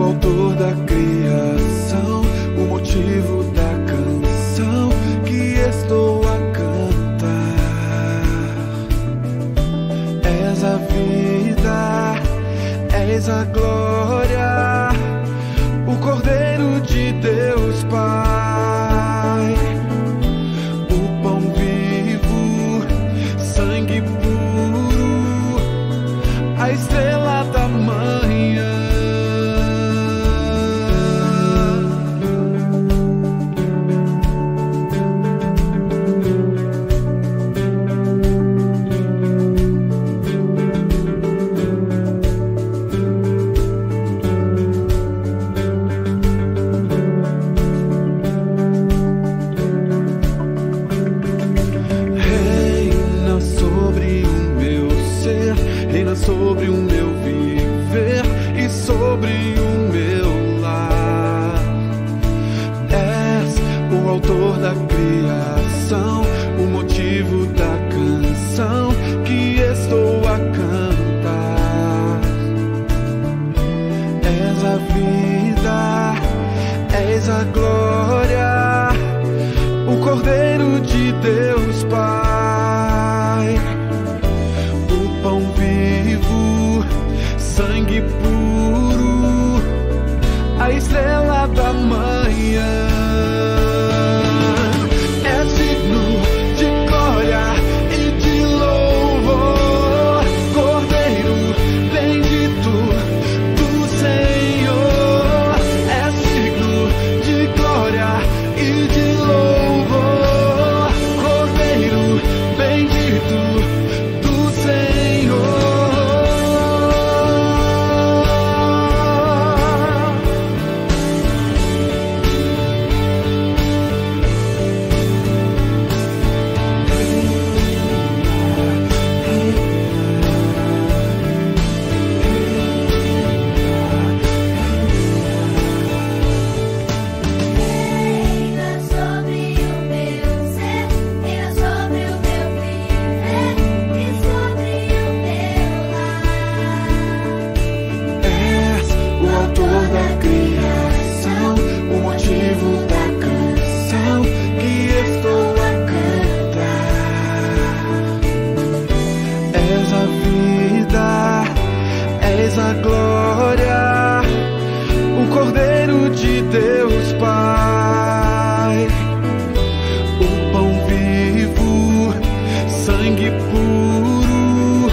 autor da criação, o motivo da canção que estou a cantar. És a vida, és a glória, o Cordeiro de Deus Pai, o pão vivo, sangue puro, a estrela da manhã. Sobre o meu viver e sobre o meu lar. És o autor da criação, o motivo da canção que estou a cantar. És a vida, és a glória, o Cordeiro de Deus Pai, o pão vivo, sangue puro, a estrela da manhã. É digno de glória e de louvor, Cordeiro bendito do Senhor. É digno de glória e de louvor, Cordeiro bendito do Senhor. A glória, o Cordeiro de Deus Pai, o pão vivo, sangue puro,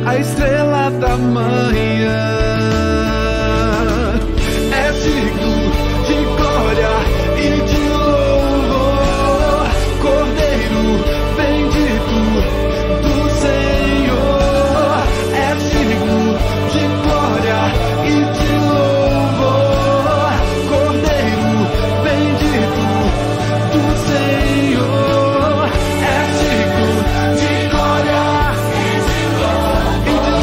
a estrela da manhã. É digno de glória e de louvor, Cordeiro bendito do Senhor. É digno de glória e de louvor, Cordeiro bendito do Senhor. É digno de glória e de louvor,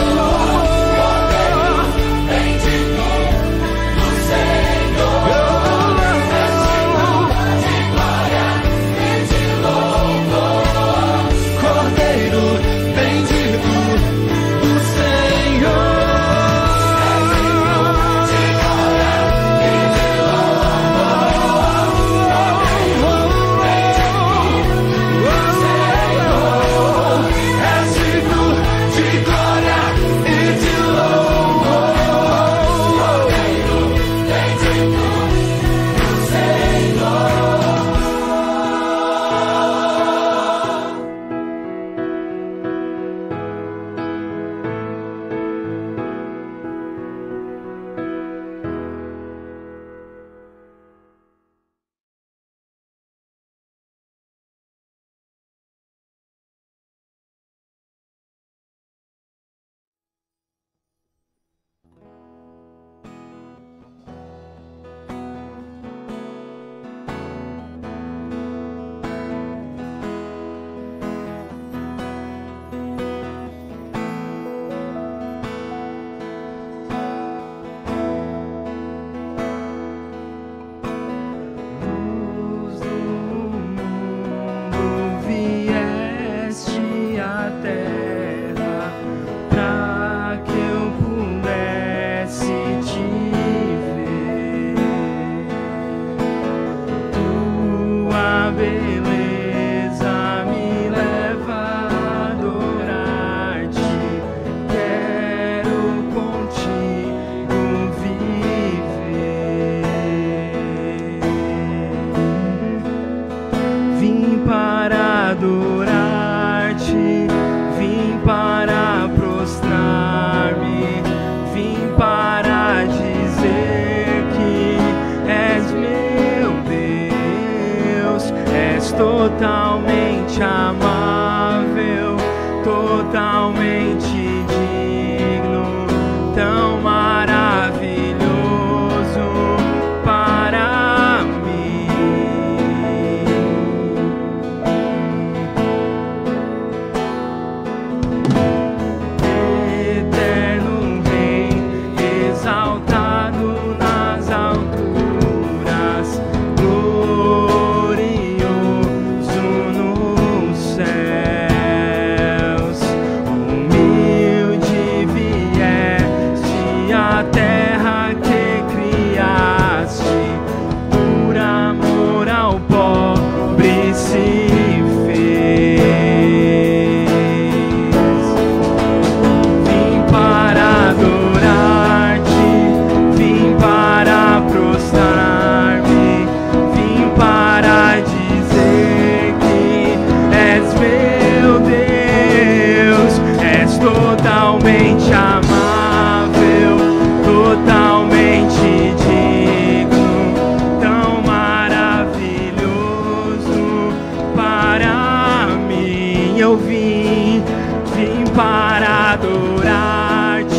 totalmente amável, totalmente digno, tão maravilhoso para mim. Eu vim para adorar-te,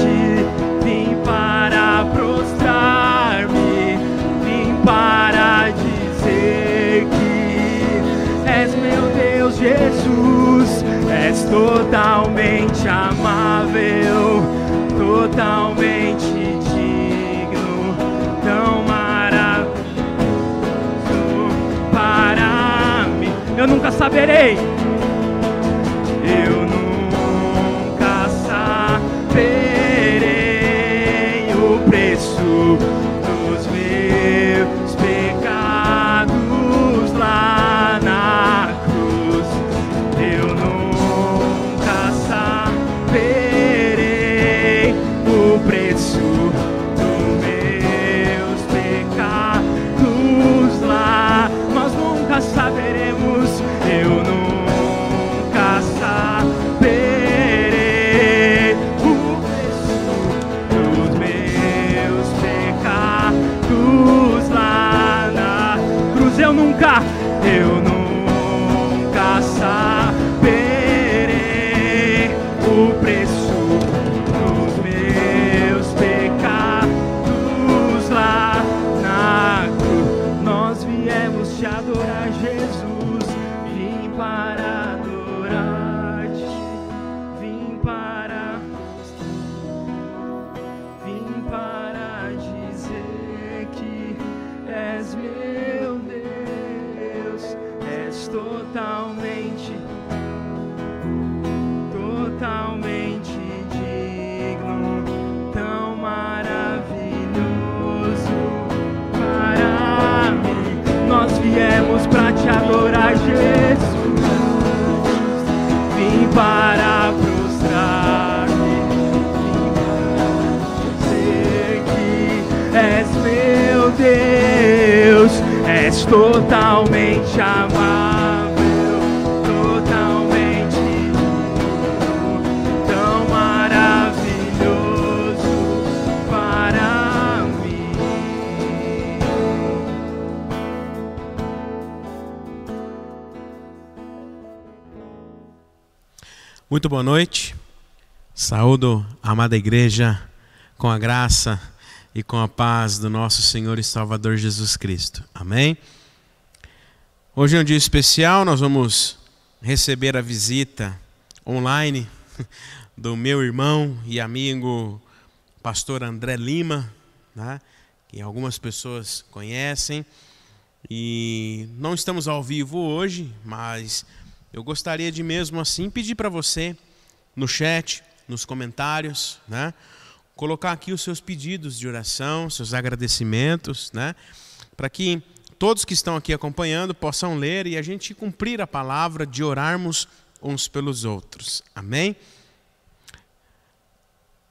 vim para prostrar-me, vim para dizer que és meu Deus, Jesus, és totalmente amável, totalmente digno, tão maravilhoso para mim. Eu nunca saberei, eu nunca saberei o preço dos meus pecados lá na cruz. Eu nunca saberei o preço dos meus pecados lá. Nós nunca saberemos, eu nunca saberei o preço dos meus pecados lá na cruz. Eu nunca saberei o preço dos meus pecados lá na cruz. Nós viemos te adorar, Jesus, vim para adorar-te, vim para dizer que és meu Deus, és totalmente digno, tão maravilhoso para mim. Nós viemos para te adorar, Jesus, vim para prostrar-me, vim para dizer que és meu Deus, és totalmente amável, totalmente digno, tão maravilhoso para mim. Muito boa noite. Saúdo a amada igreja com a graça e com a paz do nosso Senhor e Salvador Jesus Cristo. Amém? Hoje é um dia especial, nós vamos receber a visita online do meu irmão e amigo pastor André Lima, né, que algumas pessoas conhecem. E não estamos ao vivo hoje, mas eu gostaria de mesmo assim pedir para você, no chat, nos comentários, né, colocar aqui os seus pedidos de oração, seus agradecimentos, né, para que todos que estão aqui acompanhando possam ler e a gente cumprir a palavra de orarmos uns pelos outros. Amém?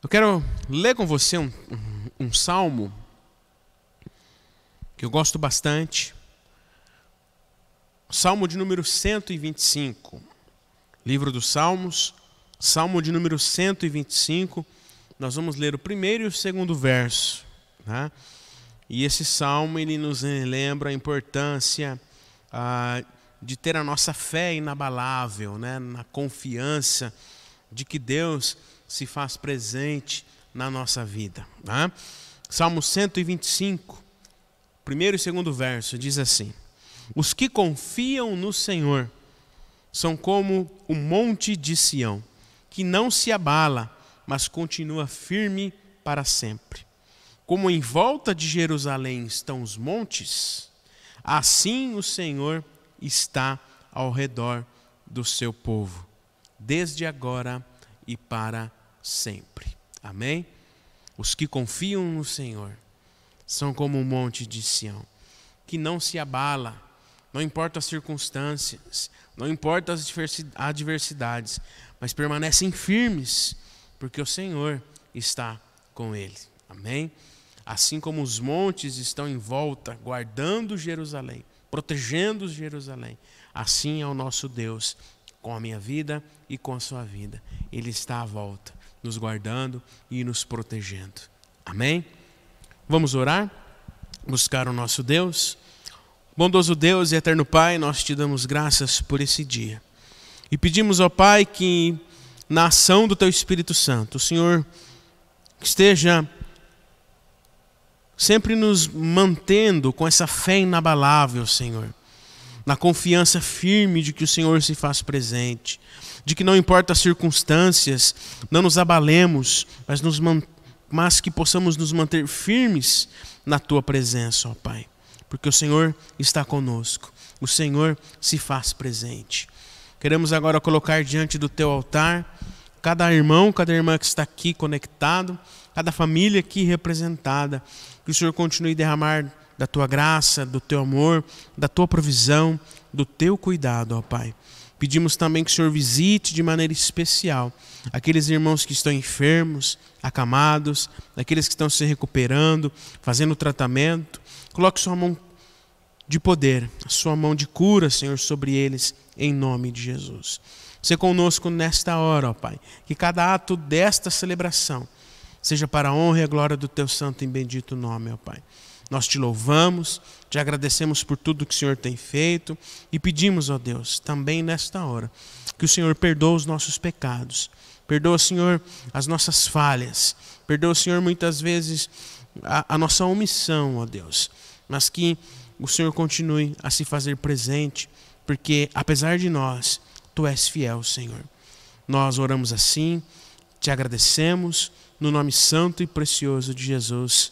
Eu quero ler com você um salmo que eu gosto bastante. Salmo de número 125. Livro dos Salmos, Salmo de número 125. Nós vamos ler o primeiro e o segundo verso, né? E esse salmo ele nos lembra a importância de ter a nossa fé inabalável, né? Na confiança de que Deus se faz presente na nossa vida, né? Salmo 125, primeiro e segundo verso, diz assim: os que confiam no Senhor são como o monte de Sião, que não se abala, mas continua firme para sempre. Como em volta de Jerusalém estão os montes, assim o Senhor está ao redor do seu povo, desde agora e para sempre. Amém? Os que confiam no Senhor são como um monte de Sião, que não se abala, não importa as circunstâncias, não importa as adversidades, mas permanecem firmes, porque o Senhor está com ele. Amém? Assim como os montes estão em volta, guardando Jerusalém, protegendo Jerusalém, assim é o nosso Deus com a minha vida e com a sua vida. Ele está à volta, nos guardando e nos protegendo. Amém? Vamos orar, buscar o nosso Deus. Bondoso Deus e eterno Pai, nós te damos graças por esse dia. E pedimos ao Pai que na ação do Teu Espírito Santo, o Senhor esteja sempre nos mantendo com essa fé inabalável, Senhor. Na confiança firme de que o Senhor se faz presente. De que não importa as circunstâncias, não nos abalemos, mas que possamos nos manter firmes na Tua presença, ó Pai. Porque o Senhor está conosco, o Senhor se faz presente. Queremos agora colocar diante do Teu altar cada irmão, cada irmã que está aqui conectado, cada família aqui representada. Que o Senhor continue a derramar da Tua graça, do Teu amor, da Tua provisão, do Teu cuidado, ó Pai. Pedimos também que o Senhor visite de maneira especial aqueles irmãos que estão enfermos, acamados, aqueles que estão se recuperando, fazendo tratamento. Coloque Sua mão de poder, a Sua mão de cura, Senhor, sobre eles, em nome de Jesus. Seja conosco nesta hora, ó Pai, que cada ato desta celebração seja para a honra e a glória do Teu santo e bendito nome, ó Pai. Nós Te louvamos, Te agradecemos por tudo que o Senhor tem feito e pedimos, ó Deus, também nesta hora, que o Senhor perdoe os nossos pecados. Perdoa, Senhor, as nossas falhas. Perdoa, Senhor, muitas vezes a nossa omissão, ó Deus. Mas que o Senhor continue a se fazer presente, porque apesar de nós, Tu és fiel, Senhor. Nós oramos assim, Te agradecemos, no nome santo e precioso de Jesus.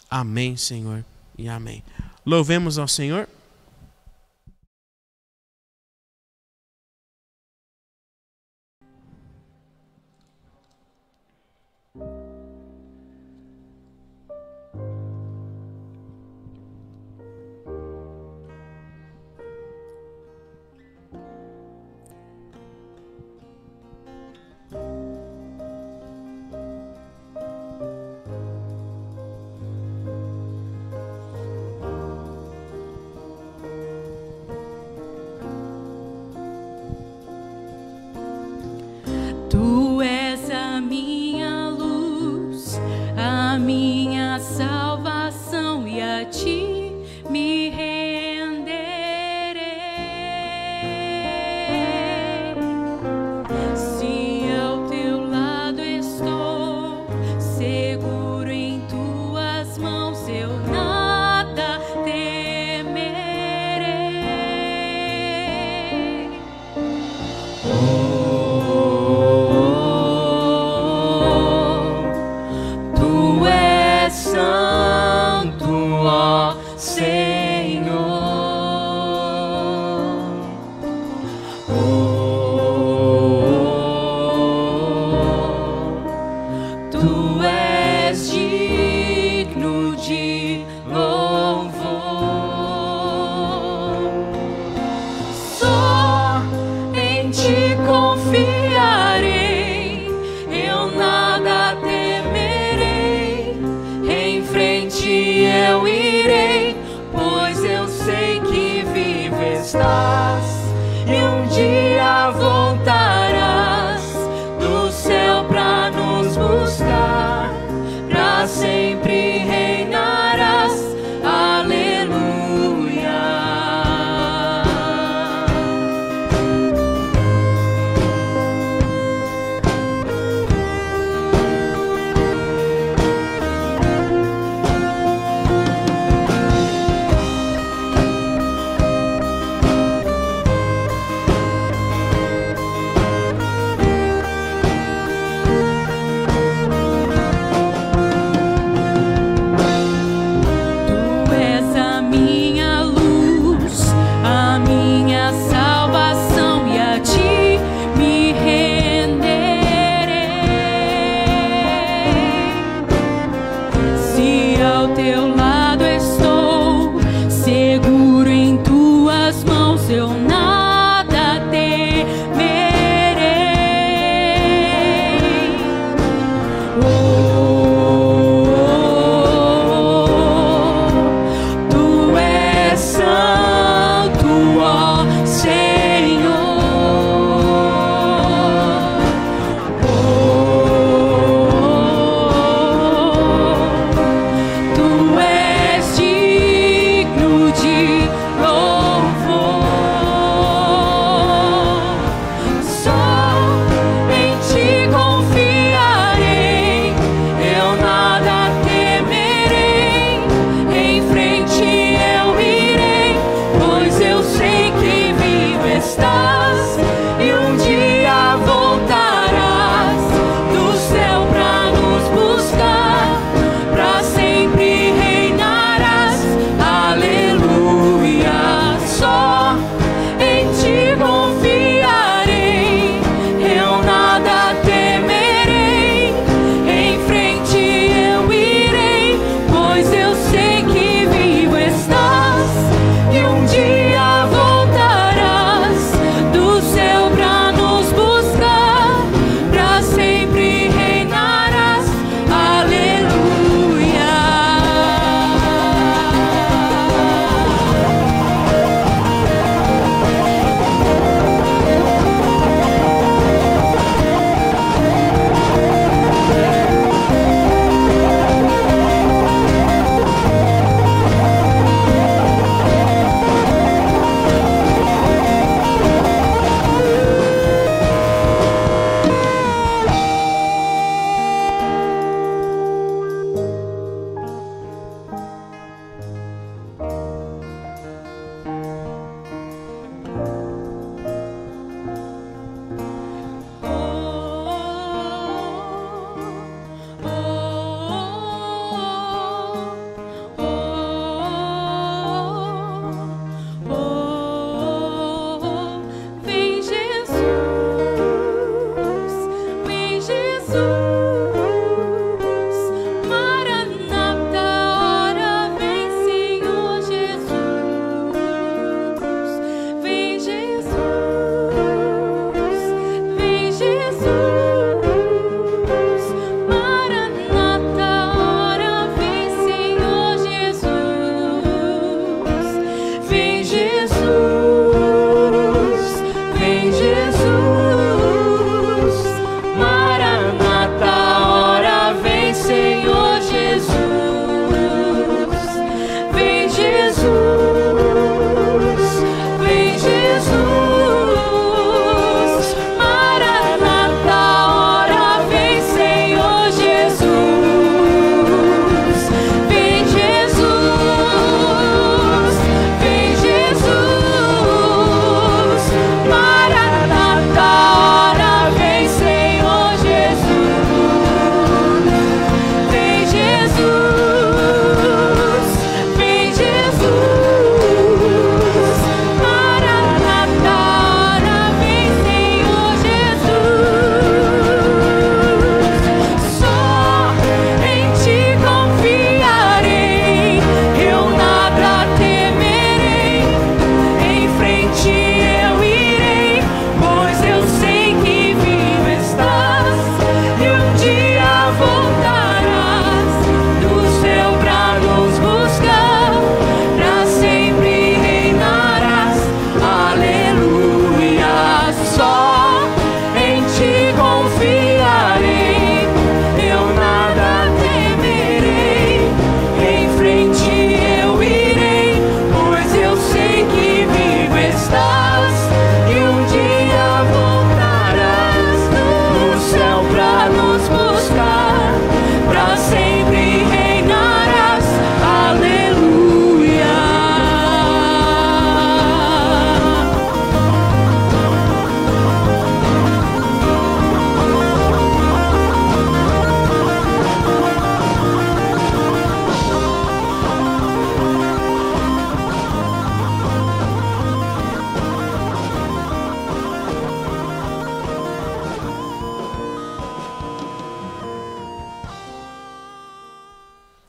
Amém, Senhor, e amém. Louvemos ao Senhor. Tu és a minha luz, a minha salvação, e a Ti me renderei. Se ao Teu lado estou, seguro em Tuas mãos, eu nada temerei. Tu és santo, ó Senhor. Tu és digno de louvor. Só em Ti confiarei, eu nada temerei. Em frente eu irei, pois eu sei que vivo estás, e um dia voltarás do céu pra nos buscar.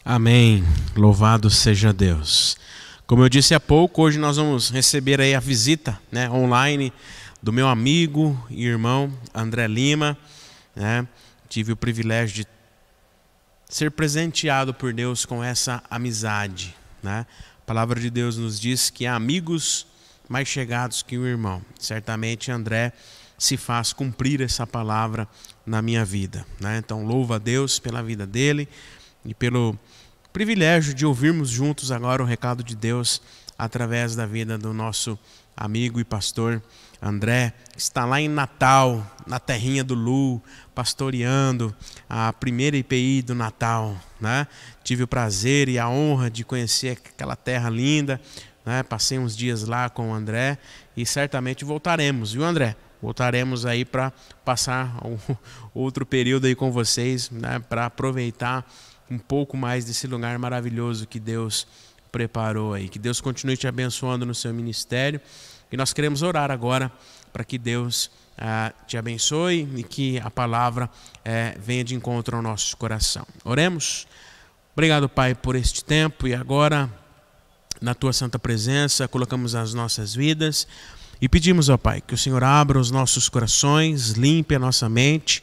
Amém. Louvado seja Deus. Como eu disse há pouco, hoje nós vamos receber aí a visita, né, online do meu amigo e irmão André Lima, né? Tive o privilégio de ser presenteado por Deus com essa amizade, né? A palavra de Deus nos diz que há amigos mais chegados que o irmão. Certamente André se faz cumprir essa palavra na minha vida, né? Então louvo a Deus pela vida dele e pelo privilégio de ouvirmos juntos agora o recado de Deus através da vida do nosso amigo e pastor André, que está lá em Natal, na terrinha do Lu, pastoreando a primeira IPI do Natal, né? Tive o prazer e a honra de conhecer aquela terra linda, né? Passei uns dias lá com o André e certamente voltaremos, viu, André? Voltaremos aí para passar outro período aí com vocês, né? Para aproveitar um pouco mais desse lugar maravilhoso que Deus preparou aí. Que Deus continue te abençoando no seu ministério. E nós queremos orar agora para que Deus te abençoe e que a palavra venha de encontro ao nosso coração. Oremos. Obrigado, Pai, por este tempo. E agora, na Tua santa presença, colocamos as nossas vidas e pedimos, ó Pai, que o Senhor abra os nossos corações, limpe a nossa mente,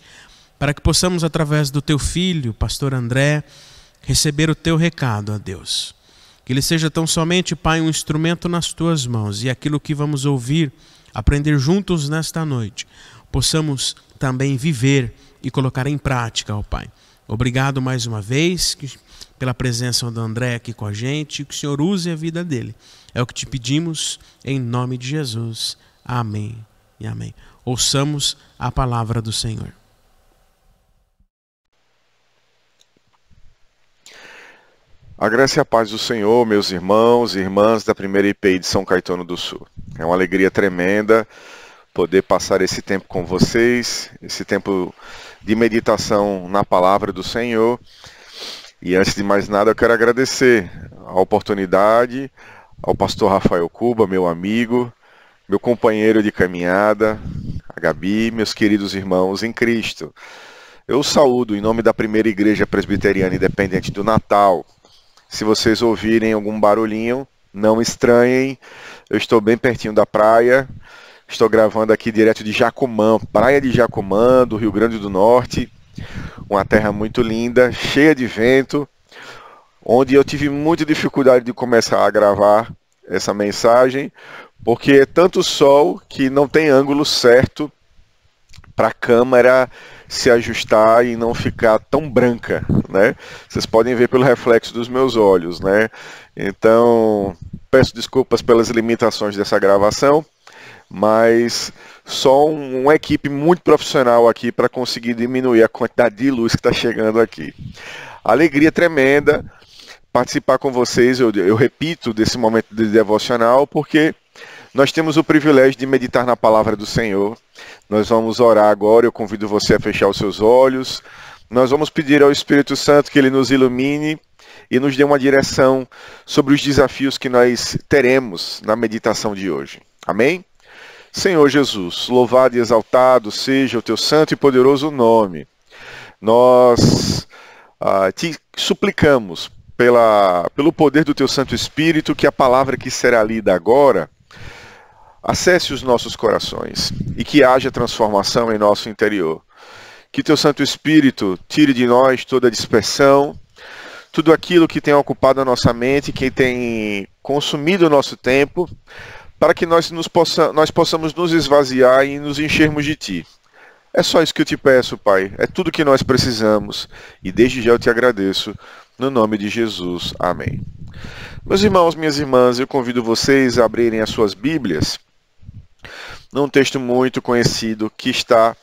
para que possamos, através do Teu Filho, pastor André, receber o Teu recado, ó Deus. Que ele seja tão somente, Pai, um instrumento nas Tuas mãos, e aquilo que vamos ouvir, aprender juntos nesta noite, possamos também viver e colocar em prática, ó Pai. Obrigado mais uma vez pela presença do André aqui com a gente, que o Senhor use a vida dele. É o que te pedimos, em nome de Jesus. Amém e amém. Ouçamos a palavra do Senhor. A graça e a paz do Senhor, meus irmãos e irmãs da primeira IPI de São Caetano do Sul. É uma alegria tremenda poder passar esse tempo com vocês, esse tempo de meditação na palavra do Senhor. E antes de mais nada, eu quero agradecer a oportunidade ao pastor Rafael Cuba, meu amigo, meu companheiro de caminhada, a Gabi, meus queridos irmãos em Cristo. Eu saúdo em nome da primeira Igreja Presbiteriana Independente do Natal. Se vocês ouvirem algum barulhinho, não estranhem. Eu estou bem pertinho da praia. Estou gravando aqui direto de Jacumã, praia de Jacumã, do Rio Grande do Norte. Uma terra muito linda, cheia de vento, onde eu tive muita dificuldade de começar a gravar essa mensagem, porque é tanto sol que não tem ângulo certo para a câmera se ajustar e não ficar tão branca, né? Vocês podem ver pelo reflexo dos meus olhos, né? Então, peço desculpas pelas limitações dessa gravação, mas só uma equipe muito profissional aqui para conseguir diminuir a quantidade de luz que está chegando aqui. Alegria tremenda participar com vocês, eu repito, desse momento de devocional, porque nós temos o privilégio de meditar na palavra do Senhor. Nós vamos orar agora, eu convido você a fechar os seus olhos. Nós vamos pedir ao Espírito Santo que Ele nos ilumine e nos dê uma direção sobre os desafios que nós teremos na meditação de hoje. Amém? Senhor Jesus, louvado e exaltado seja o Teu santo e poderoso nome. Nós te suplicamos pelo poder do Teu Santo Espírito que a palavra que será lida agora acesse os nossos corações e que haja transformação em nosso interior. Que Teu Santo Espírito tire de nós toda a dispersão, tudo aquilo que tem ocupado a nossa mente, que tem consumido o nosso tempo, para que nós possamos nos esvaziar e nos enchermos de Ti. É só isso que eu te peço, Pai. É tudo que nós precisamos. E desde já eu te agradeço. No nome de Jesus. Amém. Meus irmãos, minhas irmãs, eu convido vocês a abrirem as suas Bíblias num texto muito conhecido que está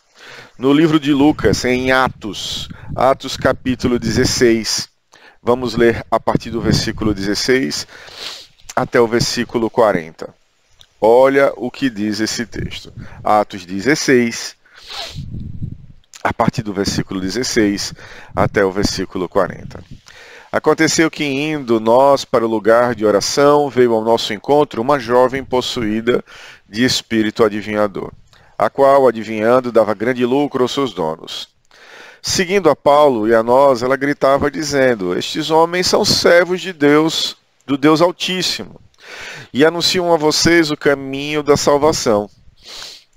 no livro de Lucas, em Atos. Atos capítulo 16. Vamos ler a partir do versículo 16 até o versículo 40. Olha o que diz esse texto. Atos 16, a partir do versículo 16 até o versículo 40. Aconteceu que, indo nós para o lugar de oração, veio ao nosso encontro uma jovem possuída de espírito adivinhador, a qual, adivinhando, dava grande lucro aos seus donos. Seguindo a Paulo e a nós, ela gritava dizendo: estes homens são servos de Deus, do Deus Altíssimo, e anunciam a vocês o caminho da salvação.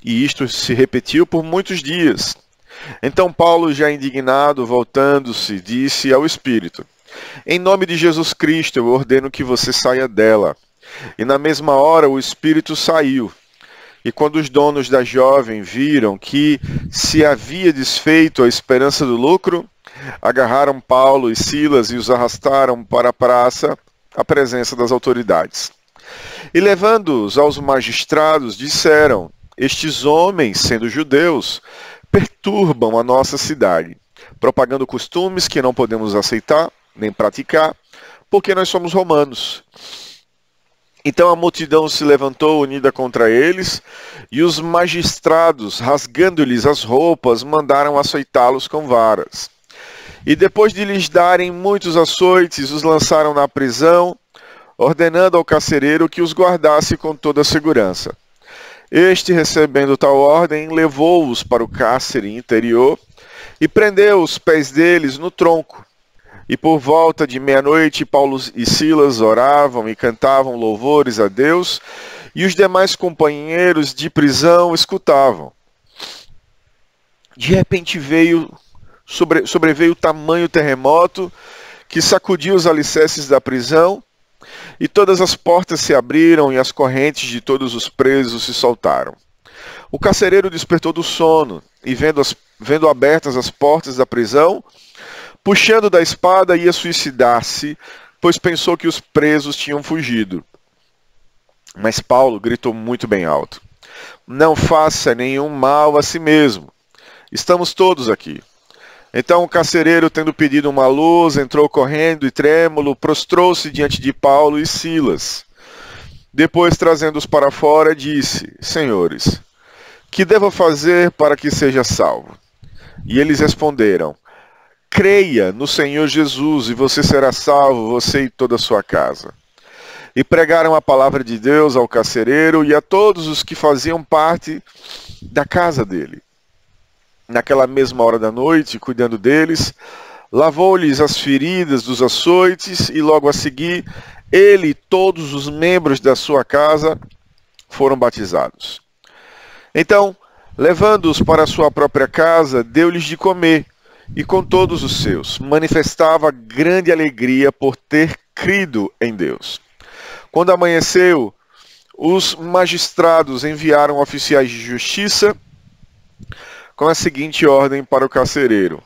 E isto se repetiu por muitos dias. Então Paulo, já indignado, voltando-se, disse ao Espírito: em nome de Jesus Cristo, eu ordeno que você saia dela. E na mesma hora o Espírito saiu. E quando os donos da jovem viram que se havia desfeito a esperança do lucro, agarraram Paulo e Silas e os arrastaram para a praça, à presença das autoridades. E levando-os aos magistrados, disseram: estes homens, sendo judeus, perturbam a nossa cidade, propagando costumes que não podemos aceitar nem praticar, porque nós somos romanos. Então a multidão se levantou unida contra eles, e os magistrados, rasgando-lhes as roupas, mandaram açoitá-los com varas. E depois de lhes darem muitos açoites, os lançaram na prisão, ordenando ao carcereiro que os guardasse com toda a segurança. Este, recebendo tal ordem, levou-os para o cárcere interior e prendeu os pés deles no tronco. E por volta de meia-noite, Paulo e Silas oravam e cantavam louvores a Deus, e os demais companheiros de prisão escutavam. De repente sobreveio tamanho terremoto que sacudiu os alicerces da prisão, e todas as portas se abriram e as correntes de todos os presos se soltaram. O carcereiro despertou do sono e, vendo abertas as portas da prisão, puxando da espada, ia suicidar-se, pois pensou que os presos tinham fugido. Mas Paulo gritou muito bem alto: não faça nenhum mal a si mesmo. Estamos todos aqui. Então o carcereiro, tendo pedido uma luz, entrou correndo e trêmulo, prostrou-se diante de Paulo e Silas. Depois, trazendo-os para fora, disse: senhores, que devo fazer para que seja salvo? E eles responderam: creia no Senhor Jesus, e você será salvo, você e toda a sua casa. E pregaram a palavra de Deus ao carcereiro e a todos os que faziam parte da casa dele. Naquela mesma hora da noite, cuidando deles, lavou-lhes as feridas dos açoites, e logo a seguir, ele e todos os membros da sua casa foram batizados. Então, levando-os para a sua própria casa, deu-lhes de comer, e com todos os seus, manifestava grande alegria por ter crido em Deus. Quando amanheceu, os magistrados enviaram oficiais de justiça com a seguinte ordem para o carcereiro: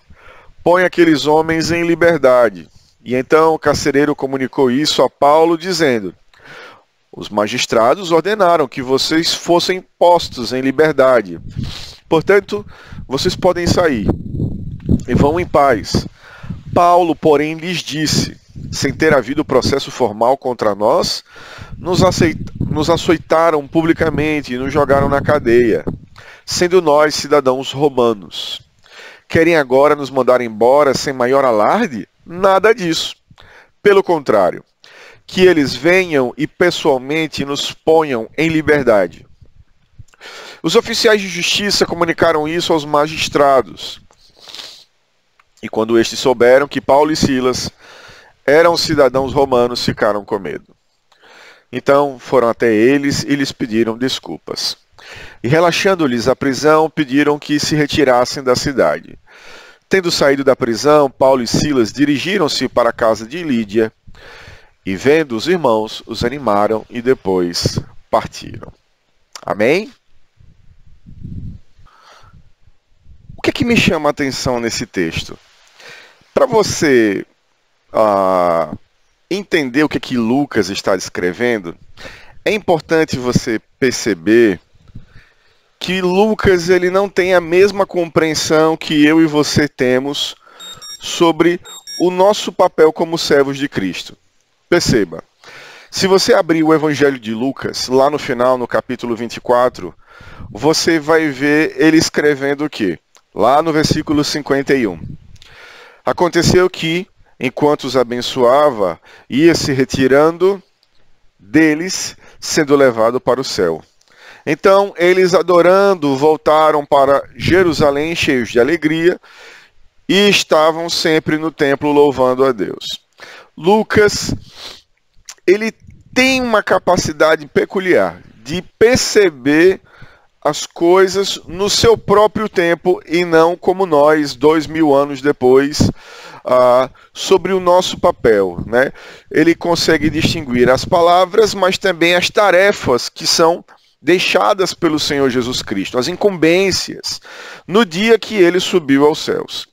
põe aqueles homens em liberdade. E então o carcereiro comunicou isso a Paulo, dizendo: os magistrados ordenaram que vocês fossem postos em liberdade. Portanto, vocês podem sair e vão em paz. Paulo, porém, lhes disse: sem ter havido processo formal contra nós, nos açoitaram publicamente e nos jogaram na cadeia, sendo nós cidadãos romanos. Querem agora nos mandar embora sem maior alarde? Nada disso. Pelo contrário, que eles venham e pessoalmente nos ponham em liberdade. Os oficiais de justiça comunicaram isso aos magistrados. E quando estes souberam que Paulo e Silas eram cidadãos romanos, ficaram com medo. Então foram até eles e lhes pediram desculpas. E relaxando-lhes a prisão, pediram que se retirassem da cidade. Tendo saído da prisão, Paulo e Silas dirigiram-se para a casa de Lídia, e vendo os irmãos, os animaram e depois partiram. Amém? O que é que me chama a atenção nesse texto? Para você entender o que é que Lucas está descrevendo, é importante você perceber que Lucas ele não tem a mesma compreensão que eu e você temos sobre o nosso papel como servos de Cristo. Perceba, se você abrir o Evangelho de Lucas, lá no final, no capítulo 24, você vai ver ele escrevendo o quê? Lá no versículo 51. Aconteceu que, enquanto os abençoava, ia se retirando deles, sendo levado para o céu. Então, eles adorando, voltaram para Jerusalém cheios de alegria e estavam sempre no templo louvando a Deus. Lucas, ele tem uma capacidade peculiar de perceber as coisas no seu próprio tempo e não como nós, 2000 anos depois, sobre o nosso papel, né? Ele consegue distinguir as palavras, mas também as tarefas que são deixadas pelo Senhor Jesus Cristo, as incumbências, no dia que ele subiu aos céus.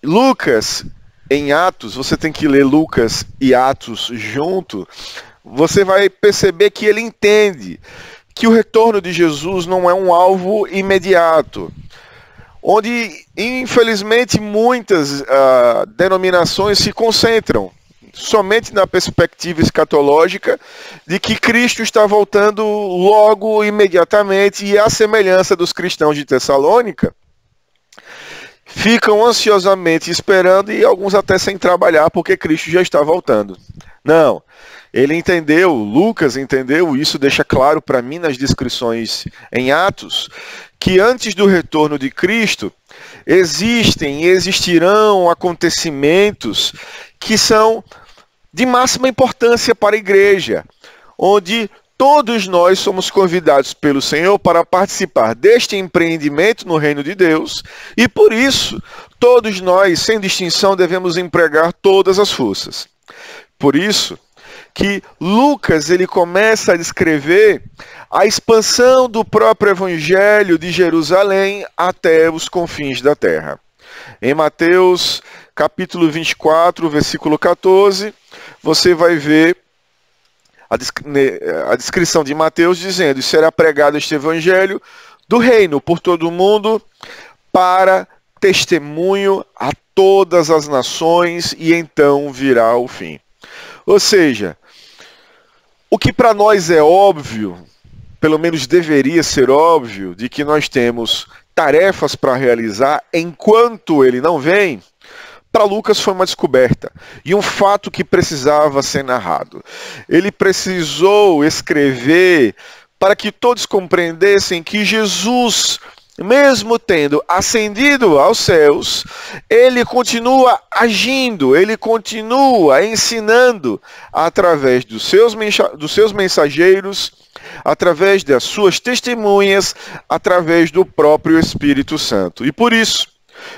Lucas, em Atos, você tem que ler Lucas e Atos junto, você vai perceber que ele entende que o retorno de Jesus não é um alvo imediato, onde, infelizmente, muitas denominações se concentram somente na perspectiva escatológica de que Cristo está voltando logo, imediatamente, e à semelhança dos cristãos de Tessalônica, ficam ansiosamente esperando e alguns até sem trabalhar porque Cristo já está voltando. Não. Ele entendeu, Lucas entendeu, isso deixa claro para mim nas descrições em Atos, que antes do retorno de Cristo, existem e existirão acontecimentos que são de máxima importância para a igreja, onde todos nós somos convidados pelo Senhor para participar deste empreendimento no reino de Deus, e por isso, todos nós, sem distinção, devemos empregar todas as forças. Por isso, que Lucas ele começa a descrever a expansão do próprio Evangelho de Jerusalém até os confins da terra. Em Mateus capítulo 24, versículo 14, você vai ver a descrição de Mateus dizendo: será pregado este Evangelho do reino por todo o mundo para testemunho a todas as nações e então virá o fim. Ou seja, o que para nós é óbvio, pelo menos deveria ser óbvio, de que nós temos tarefas para realizar enquanto ele não vem, para Lucas foi uma descoberta e um fato que precisava ser narrado. Ele precisou escrever para que todos compreendessem que Jesus, mesmo tendo ascendido aos céus, ele continua agindo, ele continua ensinando através dos seus mensageiros, através das suas testemunhas, através do próprio Espírito Santo. E por isso,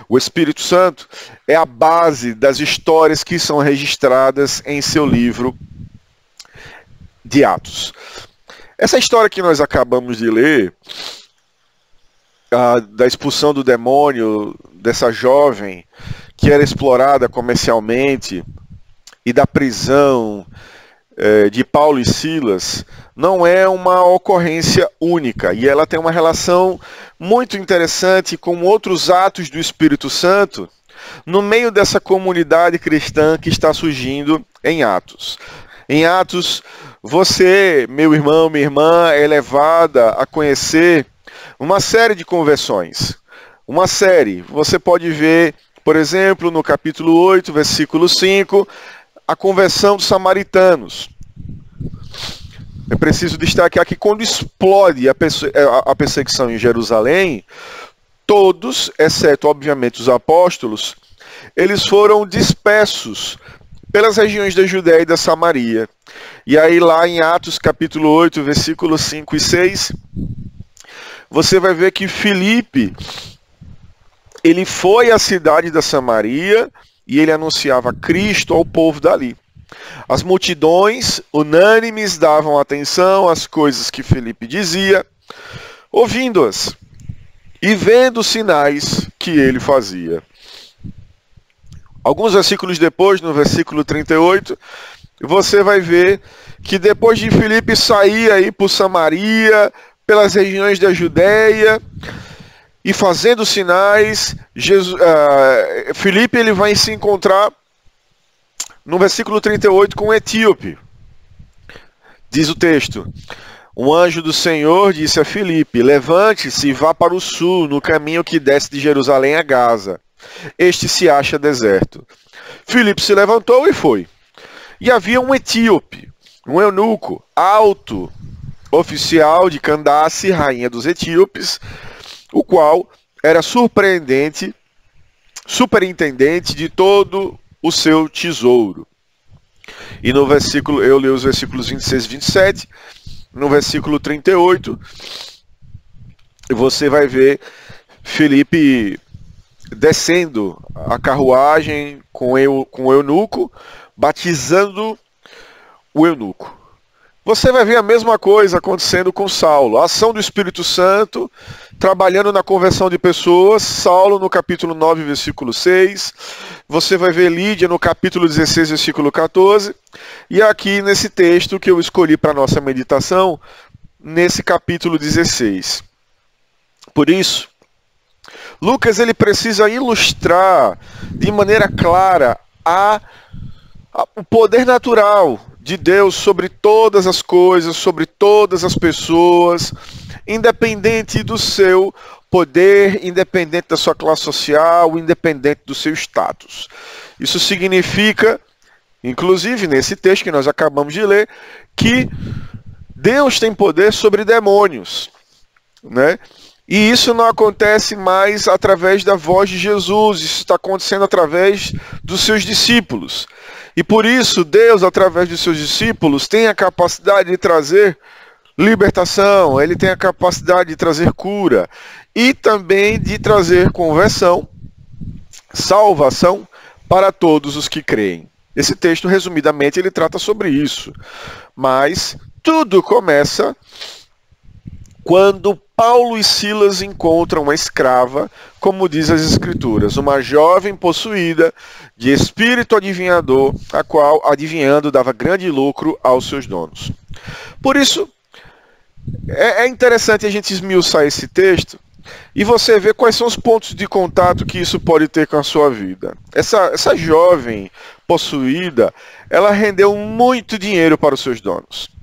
o Espírito Santo é a base das histórias que são registradas em seu livro de Atos. Essa história que nós acabamos de ler, da expulsão do demônio dessa jovem que era explorada comercialmente e da prisão de Paulo e Silas, não é uma ocorrência única e ela tem uma relação muito interessante com outros atos do Espírito Santo no meio dessa comunidade cristã que está surgindo em Atos. Em Atos, você, meu irmão, minha irmã, é levada a conhecer uma série de conversões. Uma série. Você pode ver, por exemplo, no capítulo 8, versículo 5, a conversão dos samaritanos. É preciso destacar que quando explode a perseguição em Jerusalém, todos, exceto obviamente os apóstolos, eles foram dispersos pelas regiões da Judéia e da Samaria. E aí lá em Atos capítulo 8, versículos 5 e 6, você vai ver que Filipe, ele foi à cidade da Samaria e ele anunciava Cristo ao povo dali. As multidões unânimes davam atenção às coisas que Filipe dizia, ouvindo-as e vendo os sinais que ele fazia. Alguns versículos depois, no versículo 38, você vai ver que depois de Filipe sair aí por Samaria, pelas regiões da Judéia, e fazendo sinais, Filipe ele vai se encontrar no versículo 38 com um etíope. Diz o texto: um anjo do Senhor disse a Filipe: levante-se e vá para o sul, no caminho que desce de Jerusalém a Gaza. Este se acha deserto. Filipe se levantou e foi. E havia um etíope, um eunuco, alto, oficial de Candace, rainha dos etíopes, o qual era surpreendente superintendente de todo o seu tesouro. E no versículo, eu li os versículos 26 e 27, no versículo 38, você vai ver Filipe descendo a carruagem com o eunuco, batizando o eunuco. Você vai ver a mesma coisa acontecendo com Saulo. A ação do Espírito Santo, trabalhando na conversão de pessoas. Saulo no capítulo 9, versículo 6. Você vai ver Lídia no capítulo 16, versículo 14. E aqui nesse texto que eu escolhi para a nossa meditação, nesse capítulo 16. Por isso, Lucas ele precisa ilustrar de maneira clara o poder natural de Deus sobre todas as coisas, sobre todas as pessoas, independente do seu poder, independente da sua classe social, independente do seu status. Isso significa, inclusive nesse texto que nós acabamos de ler, que Deus tem poder sobre demônios, né? E isso não acontece mais através da voz de Jesus, isso está acontecendo através dos seus discípulos. E por isso, Deus, através dos seus discípulos, tem a capacidade de trazer libertação, ele tem a capacidade de trazer cura e também de trazer conversão, salvação para todos os que creem. Esse texto, resumidamente, ele trata sobre isso. Mas tudo começa quando Paulo e Silas encontram uma escrava, como diz as Escrituras, uma jovem possuída de espírito adivinhador, a qual, adivinhando, dava grande lucro aos seus donos. Por isso, é interessante a gente esmiuçar esse texto e você ver quais são os pontos de contato que isso pode ter com a sua vida. Essa jovem possuída, ela rendeu muito dinheiro para os seus donos.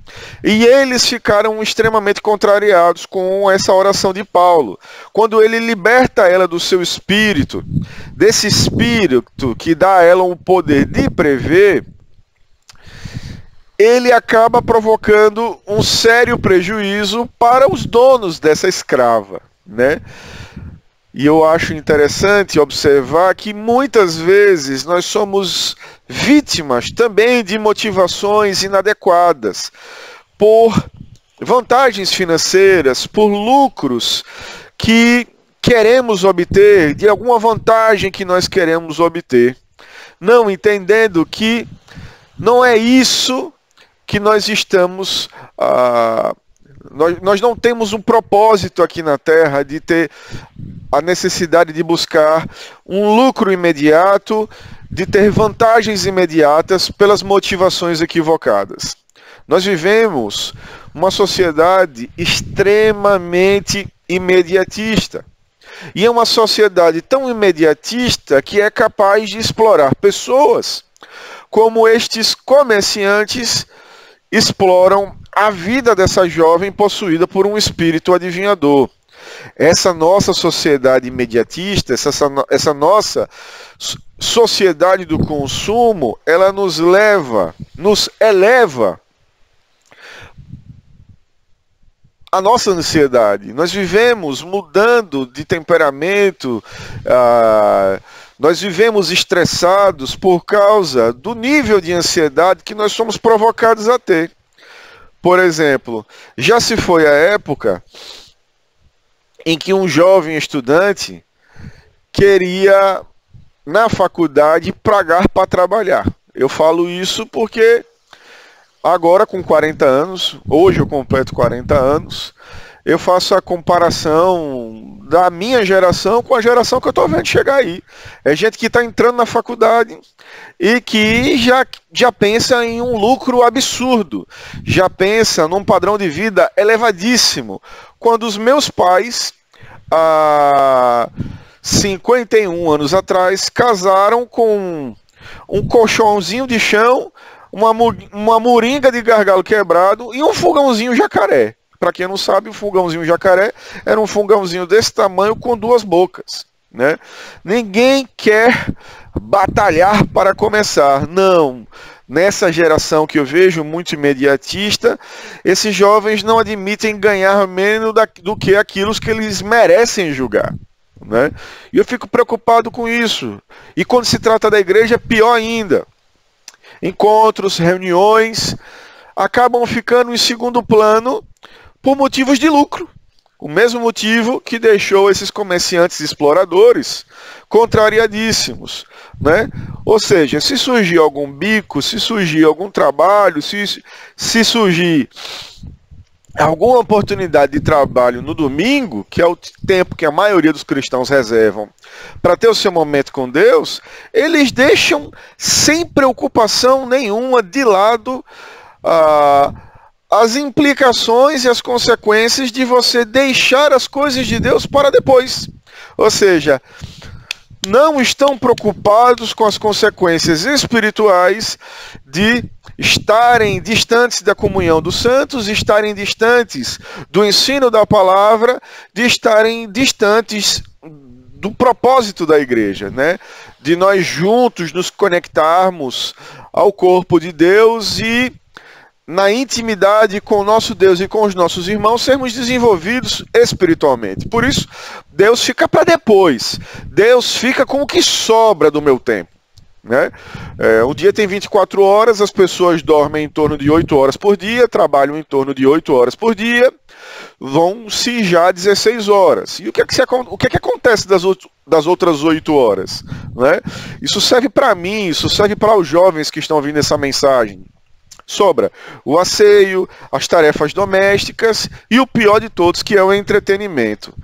E eles ficaram extremamente contrariados com essa oração de Paulo. Quando ele liberta ela do seu espírito, desse espírito que dá a ela o poder de prever, ele acaba provocando um sério prejuízo para os donos dessa escrava, né? E eu acho interessante observar que muitas vezes nós somos vítimas também de motivações inadequadas, por vantagens financeiras, por lucros que queremos obter, de alguma vantagem que nós queremos obter, não entendendo que não é isso que nós estamos... Nós não temos um propósito aqui na Terra de ter a necessidade de buscar um lucro imediato, de ter vantagens imediatas pelas motivações equivocadas. Nós vivemos uma sociedade extremamente imediatista. E é uma sociedade tão imediatista que é capaz de explorar pessoas como estes comerciantes exploram a vida dessa jovem possuída por um espírito adivinhador. Essa nossa sociedade imediatista, essa nossa sociedade do consumo, ela nos eleva a nossa ansiedade. Nós vivemos mudando de temperamento, nós vivemos estressados por causa do nível de ansiedade que nós somos provocados a ter. Por exemplo, já se foi a época em que um jovem estudante queria, na faculdade, pagar para trabalhar. Eu falo isso porque agora com 40 anos, hoje eu completo 40 anos, eu faço a comparação da minha geração com a geração que eu estou vendo chegar aí. É gente que está entrando na faculdade e que já pensa em um lucro absurdo, já pensa num padrão de vida elevadíssimo. Quando os meus pais, há 51 anos atrás, casaram com um colchãozinho de chão, uma moringa de gargalo quebrado e um fogãozinho jacaré. Para quem não sabe, o fogãozinho jacaré era um fogãozinho desse tamanho com duas bocas, né? Ninguém quer batalhar para começar. Não. Nessa geração que eu vejo muito imediatista, esses jovens não admitem ganhar menos do que aquilo que eles merecem julgar, né? E eu fico preocupado com isso. E quando se trata da igreja, pior ainda. Encontros, reuniões, acabam ficando em segundo plano por motivos de lucro. O mesmo motivo que deixou esses comerciantes exploradores contrariadíssimos, né? Ou seja, se surgir algum bico, se surgir algum trabalho, se surgir alguma oportunidade de trabalho no domingo, que é o tempo que a maioria dos cristãos reservam para ter o seu momento com Deus, eles deixam sem preocupação nenhuma de lado as implicações e as consequências de você deixar as coisas de Deus para depois. Ou seja, não estão preocupados com as consequências espirituais de estarem distantes da comunhão dos santos, estarem distantes do ensino da palavra, de estarem distantes do propósito da igreja, né? De nós juntos nos conectarmos ao corpo de Deus e na intimidade com o nosso Deus e com os nossos irmãos, sermos desenvolvidos espiritualmente. Por isso, Deus fica para depois. Deus fica com o que sobra do meu tempo, né? O dia tem 24 horas, as pessoas dormem em torno de 8 horas por dia, trabalham em torno de 8 horas por dia, vão-se já 16 horas. E o que é que acontece das outras 8 horas? Né? Isso serve para mim, isso serve para os jovens que estão ouvindo essa mensagem. Sobra o asseio, as tarefas domésticas e o pior de todos, que é o entretenimento.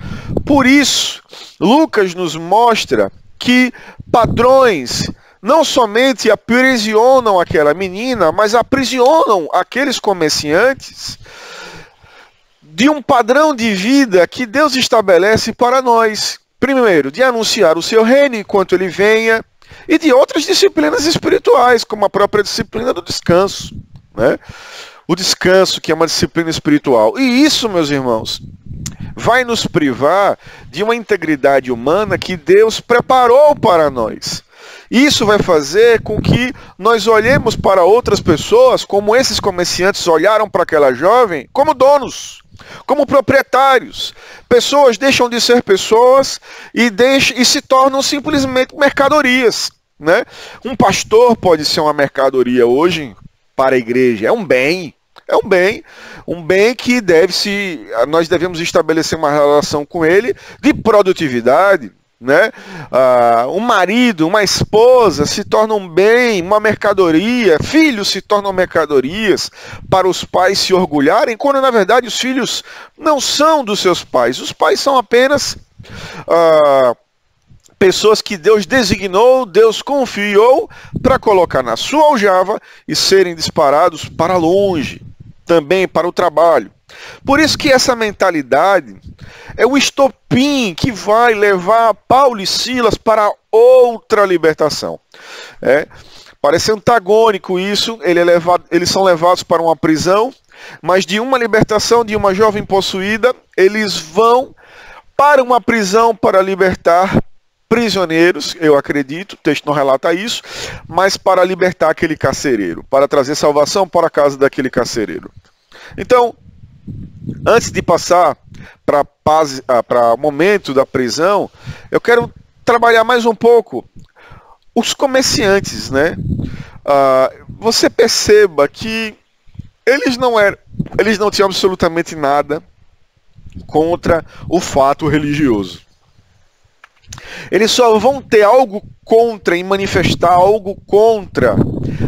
Por isso, Lucas nos mostra que padrões não somente aprisionam aquela menina, mas aprisionam aqueles comerciantes de um padrão de vida que Deus estabelece para nós. Primeiro, de anunciar o seu reino enquanto ele venha, e de outras disciplinas espirituais, como a própria disciplina do descanso, né? O descanso, que é uma disciplina espiritual. E isso, meus irmãos, vai nos privar de uma integridade humana que Deus preparou para nós. Isso vai fazer com que nós olhemos para outras pessoas, como esses comerciantes olharam para aquela jovem, como donos, como proprietários. Pessoas deixam de ser pessoas e se tornam simplesmente mercadorias, né? Um pastor pode ser uma mercadoria hoje para a igreja. É um bem que nós devemos estabelecer uma relação com ele de produtividade, né? Um marido, uma esposa se tornam um bem, uma mercadoria, filhos se tornam mercadorias para os pais se orgulharem, quando na verdade os filhos não são dos seus pais. Os pais são apenas pessoas que Deus designou, Deus confiou para colocar na sua aljava e serem disparados para longe, também para o trabalho. Por isso que essa mentalidade é o estopim que vai levar Paulo e Silas para outra libertação. Parece antagônico isso, eles são levados para uma prisão, mas de uma libertação de uma jovem possuída, eles vão para uma prisão para libertar prisioneiros, eu acredito, o texto não relata isso, mas para libertar aquele carcereiro, para trazer salvação para a casa daquele carcereiro. Então, antes de passar para o momento da prisão, eu quero trabalhar mais um pouco os comerciantes, né? Você perceba que eles não tinham absolutamente nada contra o fato religioso. Eles só vão ter algo contra e manifestar algo contra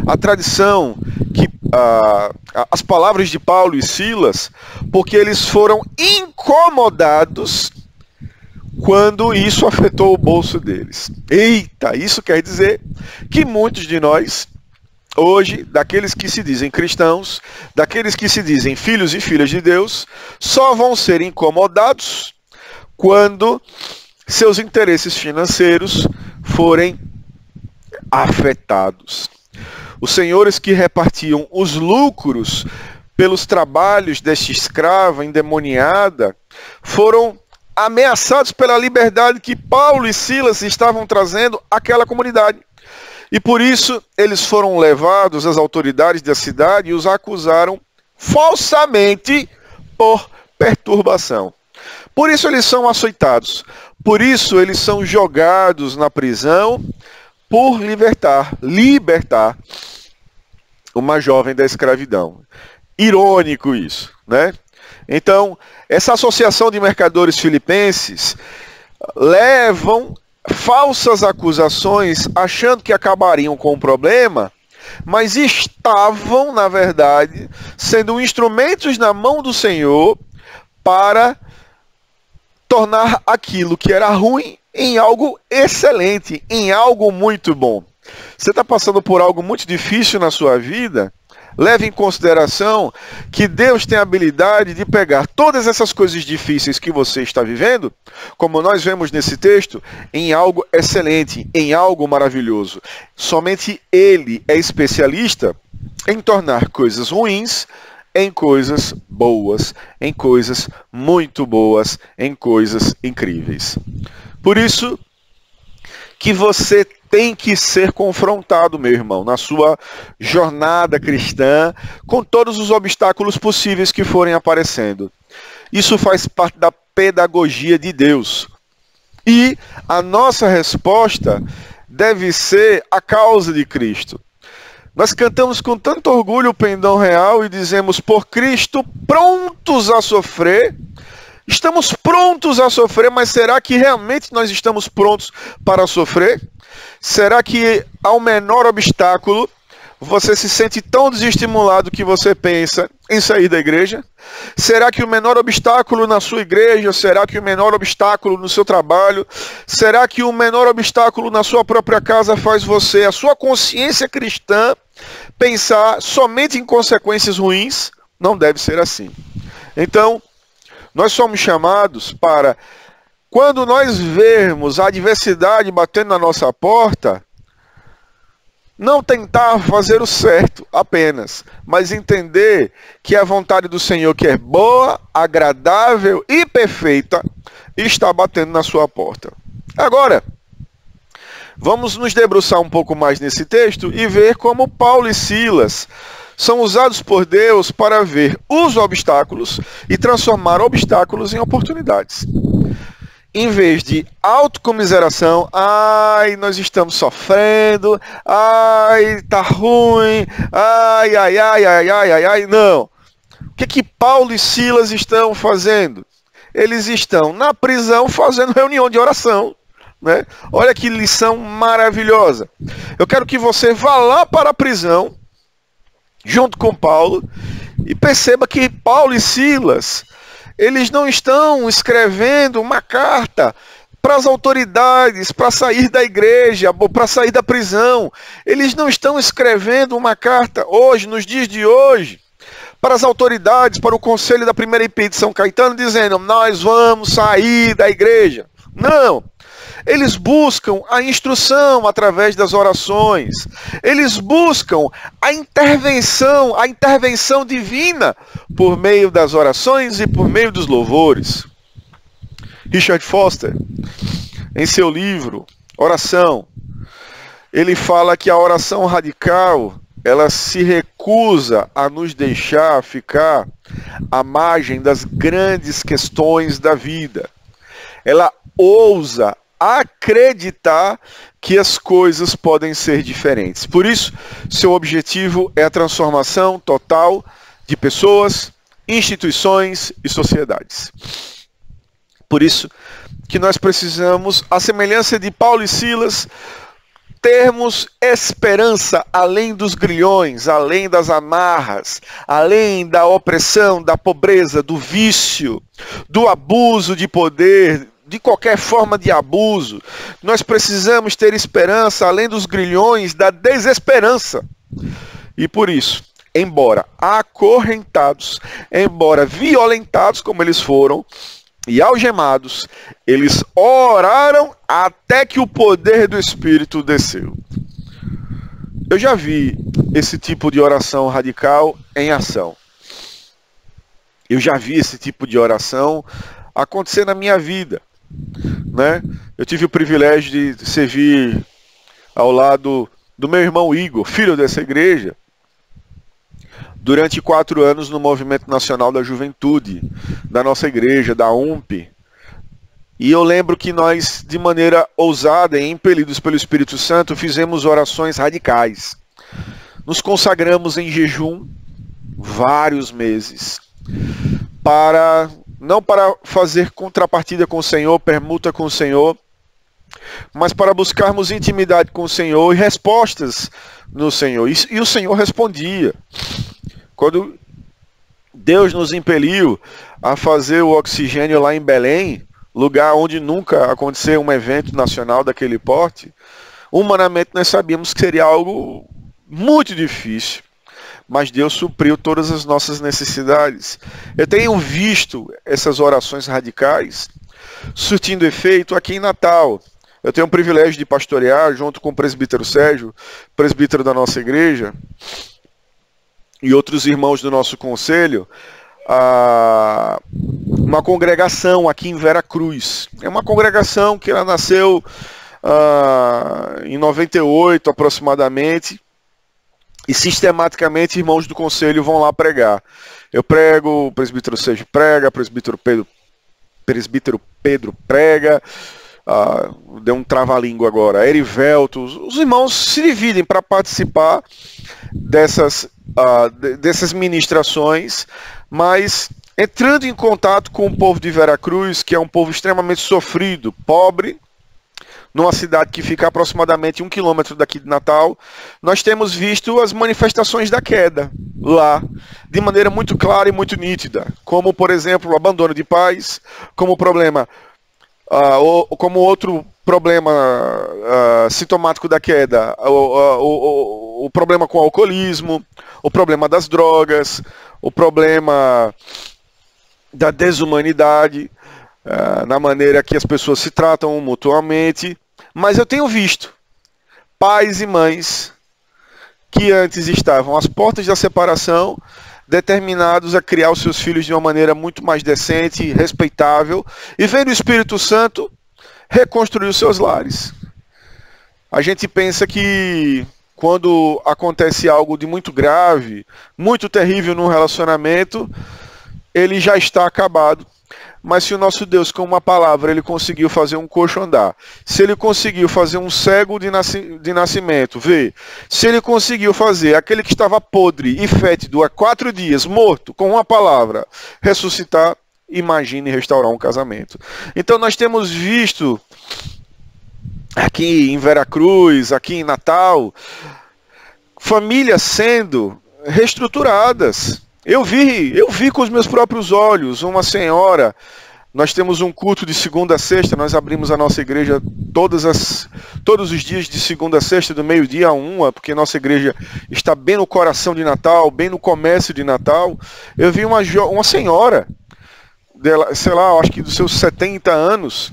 a tradição, as palavras de Paulo e Silas, porque eles foram incomodados quando isso afetou o bolso deles. Eita, isso quer dizer que muitos de nós, hoje, daqueles que se dizem cristãos, daqueles que se dizem filhos e filhas de Deus, só vão ser incomodados quando seus interesses financeiros forem afetados. Os senhores que repartiam os lucros pelos trabalhos desta escrava endemoniada foram ameaçados pela liberdade que Paulo e Silas estavam trazendo àquela comunidade. E por isso eles foram levados às autoridades da cidade e os acusaram falsamente por perturbação. Por isso eles são açoitados. Por isso eles são jogados na prisão por libertar uma jovem da escravidão. Irônico isso, né? Então, essa associação de mercadores filipenses levam falsas acusações achando que acabariam com o problema, mas estavam, na verdade, sendo instrumentos na mão do Senhor para tornar aquilo que era ruim em algo excelente, em algo muito bom. Você está passando por algo muito difícil na sua vida? Leve em consideração que Deus tem a habilidade de pegar todas essas coisas difíceis que você está vivendo, como nós vemos nesse texto, em algo excelente, em algo maravilhoso. Somente Ele é especialista em tornar coisas ruins em coisas boas, em coisas muito boas, em coisas incríveis. Por isso que você tem que ser confrontado, meu irmão, na sua jornada cristã, com todos os obstáculos possíveis que forem aparecendo. Isso faz parte da pedagogia de Deus. E a nossa resposta deve ser a causa de Cristo. Nós cantamos com tanto orgulho o pendão real e dizemos, por Cristo, prontos a sofrer. Estamos prontos a sofrer, mas será que realmente nós estamos prontos para sofrer? Será que ao menor obstáculo você se sente tão desestimulado que você pensa em sair da igreja? Será que o menor obstáculo na sua igreja, será que o menor obstáculo no seu trabalho, será que o menor obstáculo na sua própria casa faz você, a sua consciência cristã, pensar somente em consequências ruins? Não deve ser assim. Então, nós somos chamados para, quando nós vermos a adversidade batendo na nossa porta, não tentar fazer o certo apenas, mas entender que a vontade do Senhor, que é boa, agradável e perfeita, está batendo na sua porta. Agora, vamos nos debruçar um pouco mais nesse texto e ver como Paulo e Silas são usados por Deus para ver os obstáculos e transformar obstáculos em oportunidades. Em vez de autocomiseração, ai, nós estamos sofrendo, ai, tá ruim, ai, não. O que Paulo e Silas estão fazendo? Eles estão na prisão fazendo reunião de oração, né? Olha que lição maravilhosa. Eu quero que você vá lá para a prisão, junto com Paulo, e perceba que Paulo e Silas, eles não estão escrevendo uma carta para as autoridades, para sair da igreja, ou para sair da prisão. Eles não estão escrevendo uma carta hoje, nos dias de hoje, para as autoridades, para o conselho da primeira IP de São Caetano, dizendo, nós vamos sair da igreja. Não. Eles buscam a instrução através das orações. Eles buscam a intervenção divina por meio das orações e por meio dos louvores. Richard Foster, em seu livro Oração, ele fala que a oração radical, ela se recusa a nos deixar ficar à margem das grandes questões da vida. Ela ousa acreditar que as coisas podem ser diferentes. Por isso, seu objetivo é a transformação total de pessoas, instituições e sociedades. Por isso que nós precisamos, à semelhança de Paulo e Silas, termos esperança além dos grilhões, além das amarras, além da opressão, da pobreza, do vício, do abuso de poder, de qualquer forma de abuso. Nós precisamos ter esperança além dos grilhões da desesperança. E por isso, embora acorrentados, embora violentados como eles foram, e algemados, eles oraram até que o poder do Espírito desceu. Eu já vi esse tipo de oração radical em ação. Eu já vi esse tipo de oração acontecer na minha vida, né? Eu tive o privilégio de servir ao lado do meu irmão Igor, filho dessa igreja, durante 4 anos no Movimento Nacional da Juventude, da nossa igreja, da UMP, E eu lembro que nós, de maneira ousada e impelidos pelo Espírito Santo, fizemos orações radicais. Nos consagramos em jejum vários meses, não para fazer contrapartida com o Senhor, permuta com o Senhor, mas para buscarmos intimidade com o Senhor e respostas no Senhor. E o Senhor respondia. Quando Deus nos impeliu a fazer o oxigênio lá em Belém, lugar onde nunca aconteceu um evento nacional daquele porte, humanamente nós sabíamos que seria algo muito difícil, mas Deus supriu todas as nossas necessidades. Eu tenho visto essas orações radicais surtindo efeito aqui em Natal. Eu tenho o privilégio de pastorear junto com o presbítero Sérgio, presbítero da nossa igreja, e outros irmãos do nosso conselho, uma congregação aqui em Vera Cruz. É uma congregação que ela nasceu em 98 aproximadamente, e sistematicamente irmãos do conselho vão lá pregar. Eu prego, o presbítero Sérgio prega, o presbítero Pedro prega, deu um trava-língua agora, Erivelto, os irmãos se dividem para participar dessas ministrações, mas entrando em contato com o povo de Vera Cruz, que é um povo extremamente sofrido, pobre, numa cidade que fica aproximadamente 1 quilômetro daqui de Natal, nós temos visto as manifestações da queda lá, de maneira muito clara e muito nítida, como, por exemplo, o abandono de pais, como como outro problema sintomático da queda, o problema com o alcoolismo, o problema das drogas, o problema da desumanidade, na maneira que as pessoas se tratam mutuamente. Mas eu tenho visto pais e mães que antes estavam às portas da separação, determinados a criar os seus filhos de uma maneira muito mais decente e respeitável, e vendo o Espírito Santo reconstruir os seus lares. A gente pensa que quando acontece algo de muito grave, muito terrível num relacionamento, ele já está acabado. Mas se o nosso Deus, com uma palavra, ele conseguiu fazer um coxo andar, se ele conseguiu fazer um cego de nascimento, se ele conseguiu fazer aquele que estava podre e fétido há 4 dias, morto, com uma palavra, ressuscitar, imagine restaurar um casamento. Então nós temos visto aqui em Vera Cruz, aqui em Natal, famílias sendo reestruturadas. Eu vi com os meus próprios olhos uma senhora. Nós temos um culto de segunda a sexta, nós abrimos a nossa igreja todos os dias de segunda a sexta, do meio-dia a 1, porque nossa igreja está bem no coração de Natal, bem no comércio de Natal. Eu vi uma senhora, dela, sei lá, acho que dos seus 70 anos,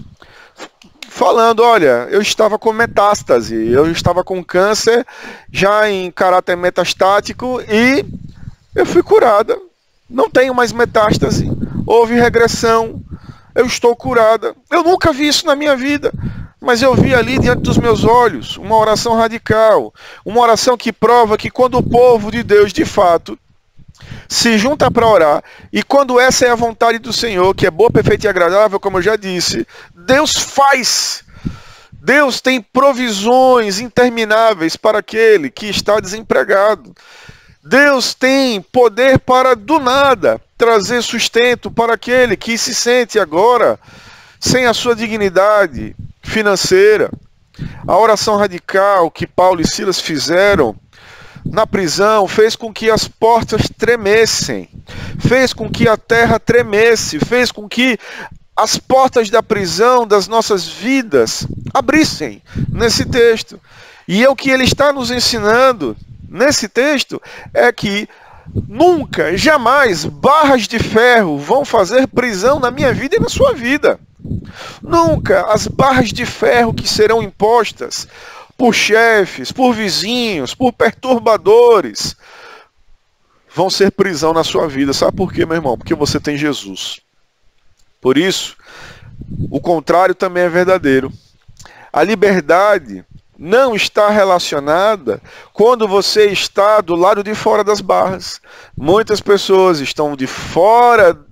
falando, olha, eu estava com metástase, eu estava com câncer, já em caráter metastático, e eu fui curada, não tenho mais metástase, houve regressão, eu estou curada. Eu nunca vi isso na minha vida, mas eu vi ali diante dos meus olhos uma oração radical, uma oração que prova que quando o povo de Deus, de fato, se junta para orar, e quando essa é a vontade do Senhor, que é boa, perfeita e agradável, como eu já disse, Deus faz. Deus tem provisões intermináveis para aquele que está desempregado. Deus tem poder para, do nada, trazer sustento para aquele que se sente agora sem a sua dignidade financeira. A oração radical que Paulo e Silas fizeram na prisão fez com que as portas tremessem, fez com que a terra tremesse, fez com que as portas da prisão das nossas vidas abrissem nesse texto. E é o que ele está nos ensinando nesse texto, é que nunca, jamais, barras de ferro vão fazer prisão na minha vida e na sua vida. Nunca as barras de ferro que serão impostas por chefes, por vizinhos, por perturbadores, vão ser prisão na sua vida. Sabe por quê, meu irmão? Porque você tem Jesus. Por isso, o contrário também é verdadeiro. A liberdade não está relacionada quando você está do lado de fora das barras. Muitas pessoas estão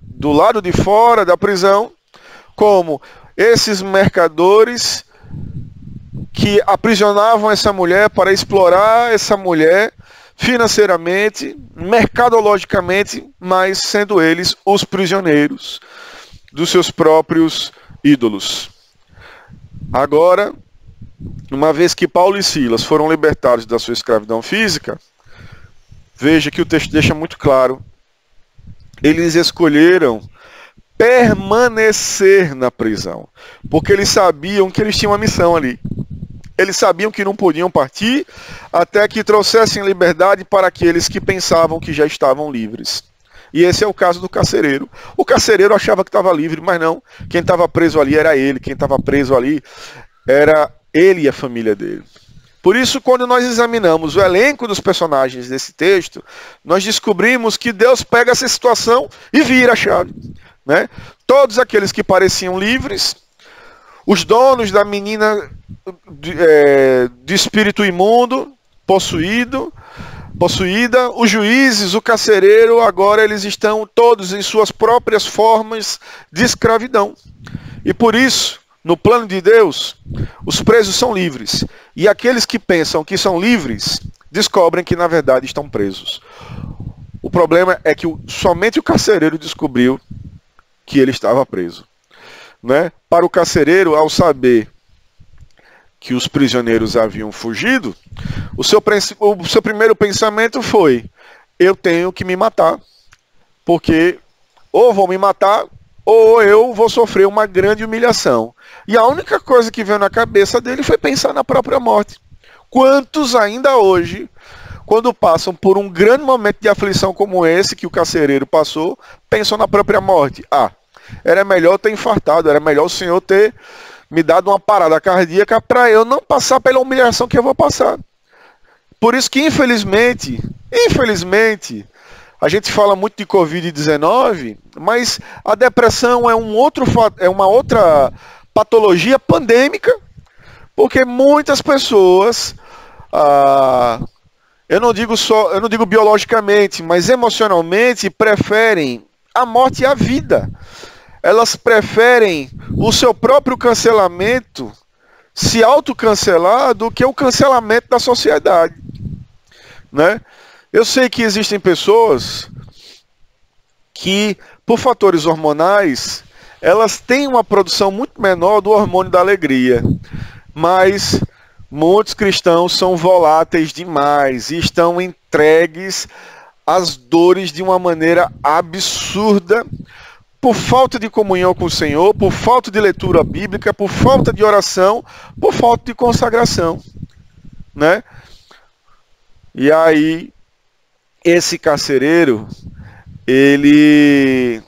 do lado de fora da prisão, como esses mercadores que aprisionavam essa mulher para explorar essa mulher financeiramente, mercadologicamente, mas sendo eles os prisioneiros dos seus próprios ídolos. Agora, uma vez que Paulo e Silas foram libertados da sua escravidão física, veja que o texto deixa muito claro, eles escolheram permanecer na prisão, porque eles sabiam que eles tinham uma missão ali. Eles sabiam que não podiam partir até que trouxessem liberdade para aqueles que pensavam que já estavam livres. E esse é o caso do carcereiro. O carcereiro achava que estava livre, mas não. Quem estava preso ali era ele. Quem estava preso ali era ele e a família dele. Por isso, quando nós examinamos o elenco dos personagens desse texto, nós descobrimos que Deus pega essa situação e vira a chave, né? Todos aqueles que pareciam livres, os donos da menina de espírito imundo, possuída, os juízes, o carcereiro, agora eles estão todos em suas próprias formas de escravidão. E por isso, no plano de Deus, os presos são livres. E aqueles que pensam que são livres, descobrem que na verdade estão presos. O problema é que somente o carcereiro descobriu que ele estava preso, né? Para o carcereiro, ao saber que os prisioneiros haviam fugido, o seu primeiro pensamento foi: eu tenho que me matar, porque ou vou me matar, ou eu vou sofrer uma grande humilhação. E a única coisa que veio na cabeça dele foi pensar na própria morte. Quantos ainda hoje, quando passam por um grande momento de aflição como esse que o carcereiro passou, pensam na própria morte? Ah, era melhor eu ter infartado, era melhor o Senhor ter me dado uma parada cardíaca para eu não passar pela humilhação que eu vou passar. Por isso que, infelizmente, a gente fala muito de Covid-19, mas a depressão é uma outra patologia pandêmica, porque muitas pessoas, eu não digo biologicamente, mas emocionalmente, preferem a morte e a vida. Elas preferem o seu próprio cancelamento, se autocancelar, do que o cancelamento da sociedade, né? Eu sei que existem pessoas que, por fatores hormonais, elas têm uma produção muito menor do hormônio da alegria, mas muitos cristãos são voláteis demais e estão entregues às dores de uma maneira absurda, por falta de comunhão com o Senhor, por falta de leitura bíblica, por falta de oração, por falta de consagração, né? E aí, esse carcereiro, ele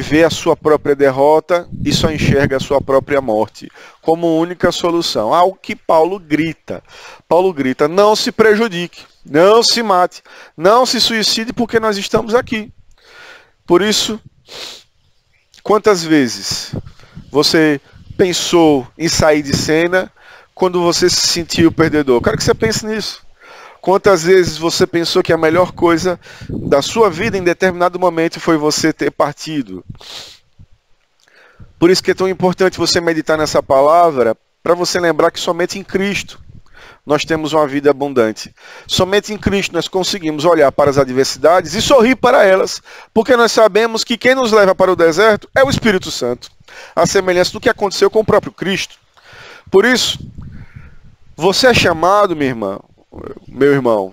vê a sua própria derrota e só enxerga a sua própria morte como única solução. Algo que Paulo grita. Paulo grita: não se prejudique, não se mate, não se suicide, porque nós estamos aqui. Por isso, quantas vezes você pensou em sair de cena quando você se sentiu perdedor? Quero que você pense nisso. Quantas vezes você pensou que a melhor coisa da sua vida em determinado momento foi você ter partido? Por isso que é tão importante você meditar nessa palavra, para você lembrar que somente em Cristo nós temos uma vida abundante. Somente em Cristo nós conseguimos olhar para as adversidades e sorrir para elas, porque nós sabemos que quem nos leva para o deserto é o Espírito Santo, a semelhança do que aconteceu com o próprio Cristo. Por isso, você é chamado, minha irmã, meu irmão,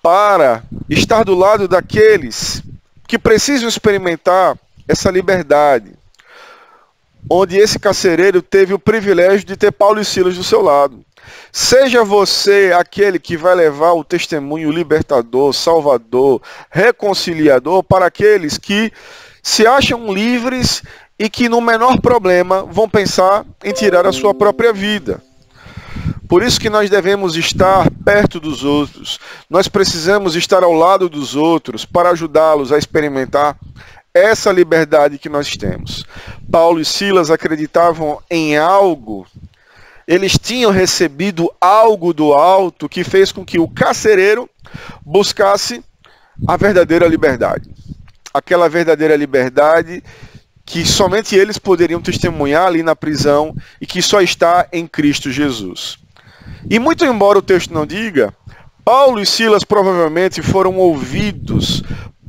para estar do lado daqueles que precisam experimentar essa liberdade, onde esse carcereiro teve o privilégio de ter Paulo e Silas do seu lado. Seja você aquele que vai levar o testemunho libertador, salvador, reconciliador para aqueles que se acham livres e que no menor problema vão pensar em tirar a sua própria vida. Por isso que nós devemos estar perto dos outros. Nós precisamos estar ao lado dos outros para ajudá-los a experimentar essa liberdade que nós temos. Paulo e Silas acreditavam em algo. Eles tinham recebido algo do alto que fez com que o carcereiro buscasse a verdadeira liberdade. Aquela verdadeira liberdade que somente eles poderiam testemunhar ali na prisão e que só está em Cristo Jesus. E muito embora o texto não diga, Paulo e Silas provavelmente foram ouvidos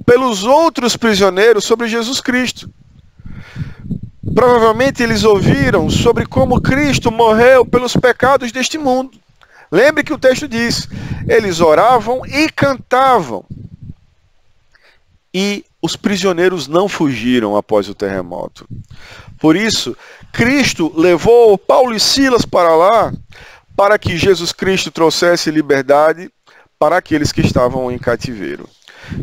pelos outros prisioneiros sobre Jesus Cristo. Provavelmente eles ouviram sobre como Cristo morreu pelos pecados deste mundo. Lembre que o texto diz, eles oravam e cantavam. E os prisioneiros não fugiram após o terremoto. Por isso, Cristo levou Paulo e Silas para lá, para que Jesus Cristo trouxesse liberdade para aqueles que estavam em cativeiro.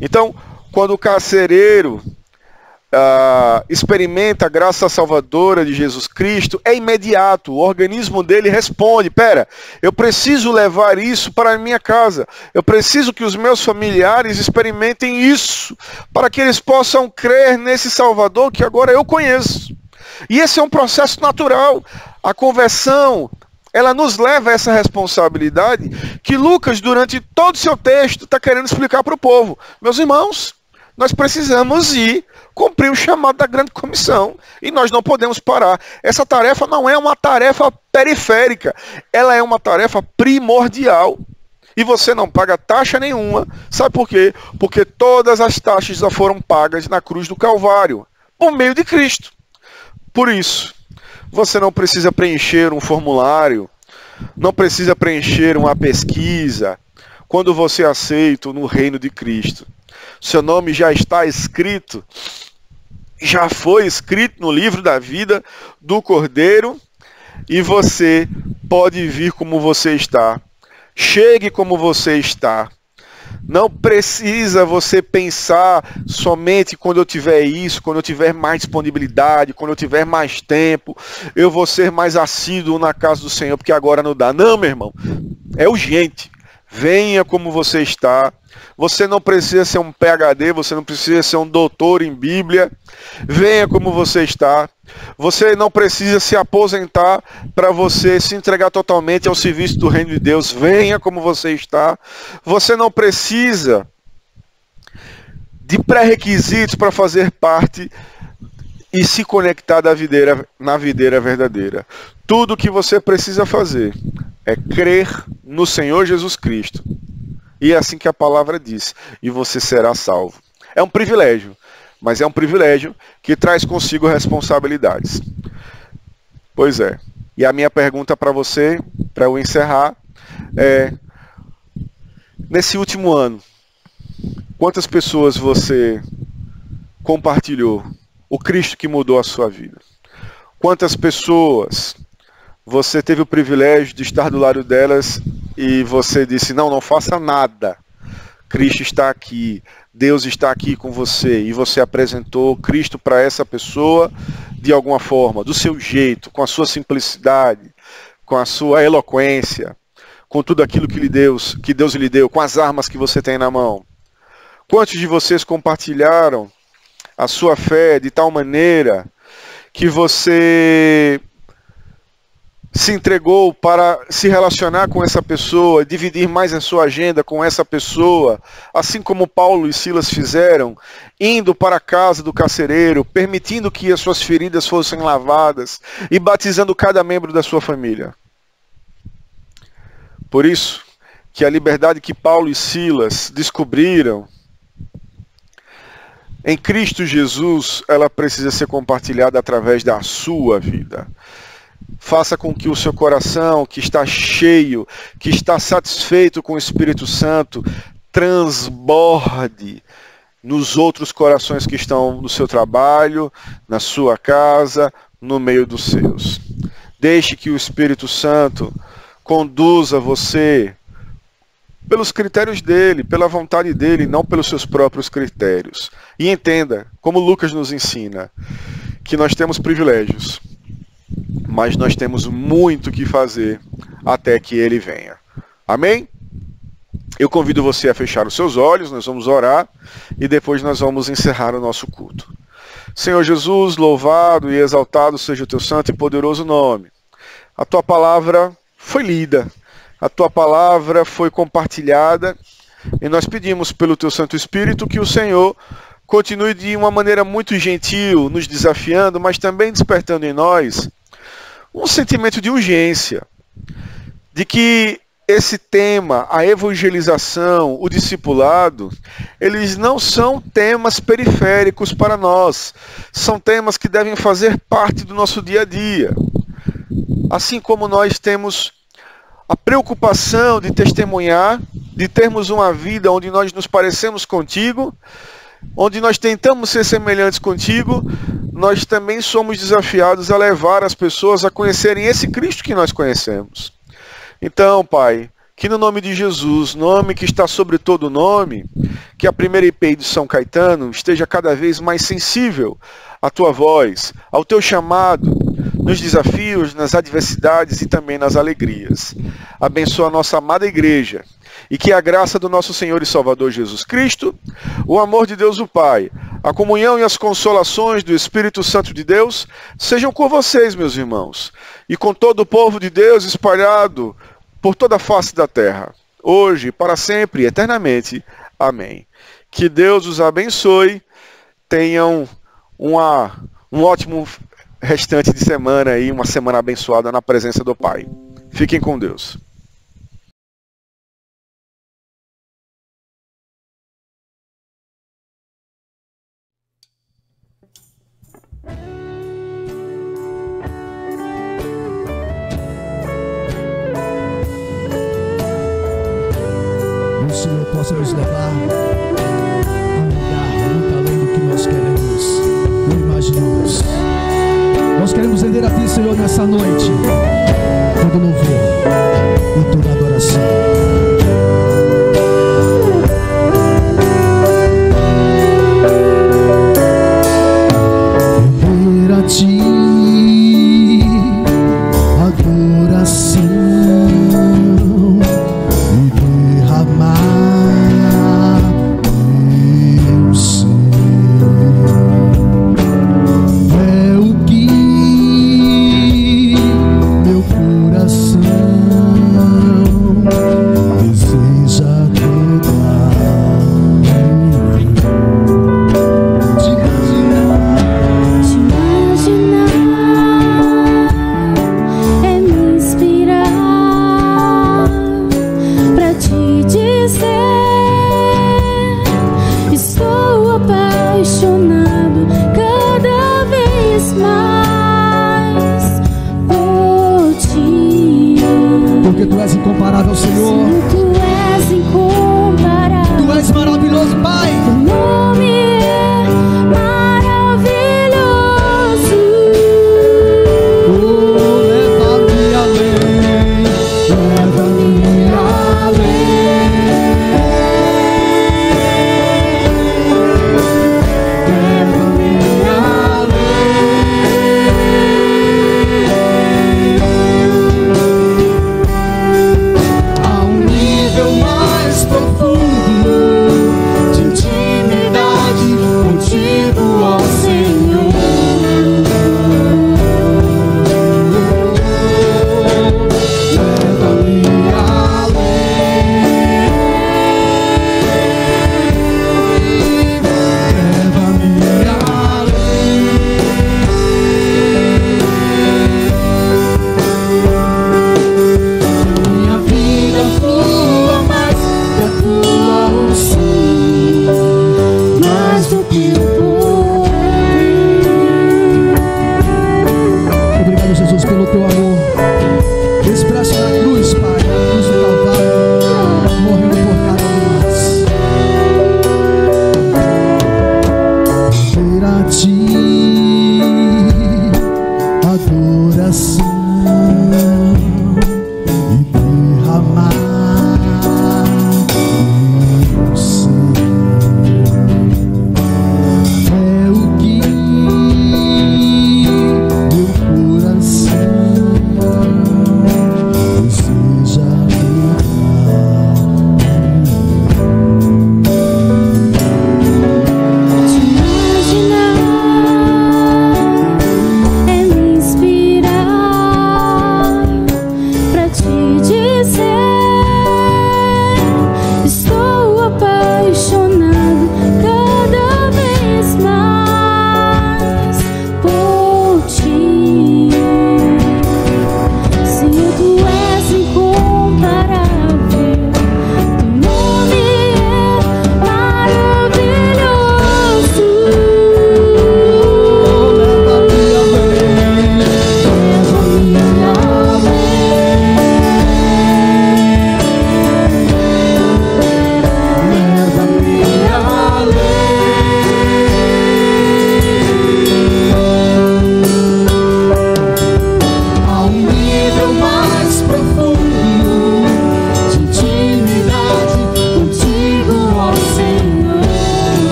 Então, quando o carcereiro experimenta a graça salvadora de Jesus Cristo, é imediato, o organismo dele responde, pera, eu preciso levar isso para a minha casa, eu preciso que os meus familiares experimentem isso, para que eles possam crer nesse Salvador que agora eu conheço. E esse é um processo natural, a conversão, ela nos leva a essa responsabilidade que Lucas, durante todo o seu texto, está querendo explicar para o povo. Meus irmãos, nós precisamos ir cumprir o chamado da grande comissão e nós não podemos parar. Essa tarefa não é uma tarefa periférica, ela é uma tarefa primordial. E você não paga taxa nenhuma. Sabe por quê? Porque todas as taxas já foram pagas na cruz do Calvário, por meio de Cristo. Por isso, você não precisa preencher um formulário, não precisa preencher uma pesquisa, quando você é aceito no reino de Cristo. Seu nome já está escrito, já foi escrito no livro da vida do Cordeiro, e você pode vir como você está. Chegue como você está. Não precisa você pensar somente quando eu tiver isso, quando eu tiver mais disponibilidade, quando eu tiver mais tempo, eu vou ser mais assíduo na casa do Senhor, porque agora não dá. Não, meu irmão, é urgente. Venha como você está. Você não precisa ser um PhD, você não precisa ser um doutor em Bíblia. Venha como você está. Você não precisa se aposentar para você se entregar totalmente ao serviço do reino de Deus. Venha como você está. Você não precisa de pré-requisitos para fazer parte e se conectar na videira verdadeira. Tudo o que você precisa fazer é crer no Senhor Jesus Cristo. E é assim que a palavra diz. E você será salvo. É um privilégio. Mas é um privilégio que traz consigo responsabilidades. Pois é. E a minha pergunta para você, para eu encerrar, é: nesse último ano, quantas pessoas você compartilhou o Cristo que mudou a sua vida? Quantas pessoas você teve o privilégio de estar do lado delas e você disse, não faça nada. Cristo está aqui, Deus está aqui com você, e você apresentou Cristo para essa pessoa de alguma forma, do seu jeito, com a sua simplicidade, com a sua eloquência, com tudo aquilo que Deus lhe deu, com as armas que você tem na mão. Quantos de vocês compartilharam a sua fé de tal maneira que você se entregou para se relacionar com essa pessoa, dividir mais a sua agenda com essa pessoa, assim como Paulo e Silas fizeram, indo para a casa do carcereiro, permitindo que as suas feridas fossem lavadas e batizando cada membro da sua família? Por isso, que a liberdade que Paulo e Silas descobriram em Cristo Jesus, ela precisa ser compartilhada através da sua vida. Faça com que o seu coração, que está cheio, que está satisfeito com o Espírito Santo, transborde nos outros corações que estão no seu trabalho, na sua casa, no meio dos seus. Deixe que o Espírito Santo conduza você pelos critérios dele, pela vontade dele, não pelos seus próprios critérios. E entenda, como Lucas nos ensina, que nós temos privilégios, mas nós temos muito que fazer até que ele venha. Amém? Eu convido você a fechar os seus olhos, nós vamos orar e depois nós vamos encerrar o nosso culto. Senhor Jesus, louvado e exaltado seja o teu santo e poderoso nome. A tua palavra foi lida, a tua palavra foi compartilhada e nós pedimos pelo teu Santo Espírito que o Senhor continue de uma maneira muito gentil, nos desafiando, mas também despertando em nós um sentimento de urgência, de que esse tema, a evangelização, o discipulado, eles não são temas periféricos para nós, são temas que devem fazer parte do nosso dia a dia. Assim como nós temos a preocupação de testemunhar, de termos uma vida onde nós nos parecemos contigo, onde nós tentamos ser semelhantes contigo, nós também somos desafiados a levar as pessoas a conhecerem esse Cristo que nós conhecemos. Então, Pai, que no nome de Jesus, nome que está sobre todo nome, que a primeira IPI de São Caetano esteja cada vez mais sensível à tua voz, ao teu chamado, nos desafios, nas adversidades e também nas alegrias. Abençoa a nossa amada igreja e que a graça do nosso Senhor e Salvador Jesus Cristo, o amor de Deus o Pai, a comunhão e as consolações do Espírito Santo de Deus sejam com vocês, meus irmãos, e com todo o povo de Deus espalhado por toda a face da terra, hoje, para sempre e eternamente. Amém. Que Deus os abençoe, tenham um ótimo restante de semana e uma semana abençoada na presença do Pai. Fiquem com Deus. O Senhor possa nos levar a um lugar muito além do que nós queremos ou imaginamos. Nós queremos render a Ti, Senhor, nessa noite, todo louvor e toda adoração. Render a Ti adoração e derramar teu ser. É o que meu coração deseja cantar. Te imaginar é me inspirar pra te dizer: estou apaixonado cada vez mais por ti. Porque Tu és incomparável, Senhor. Sinto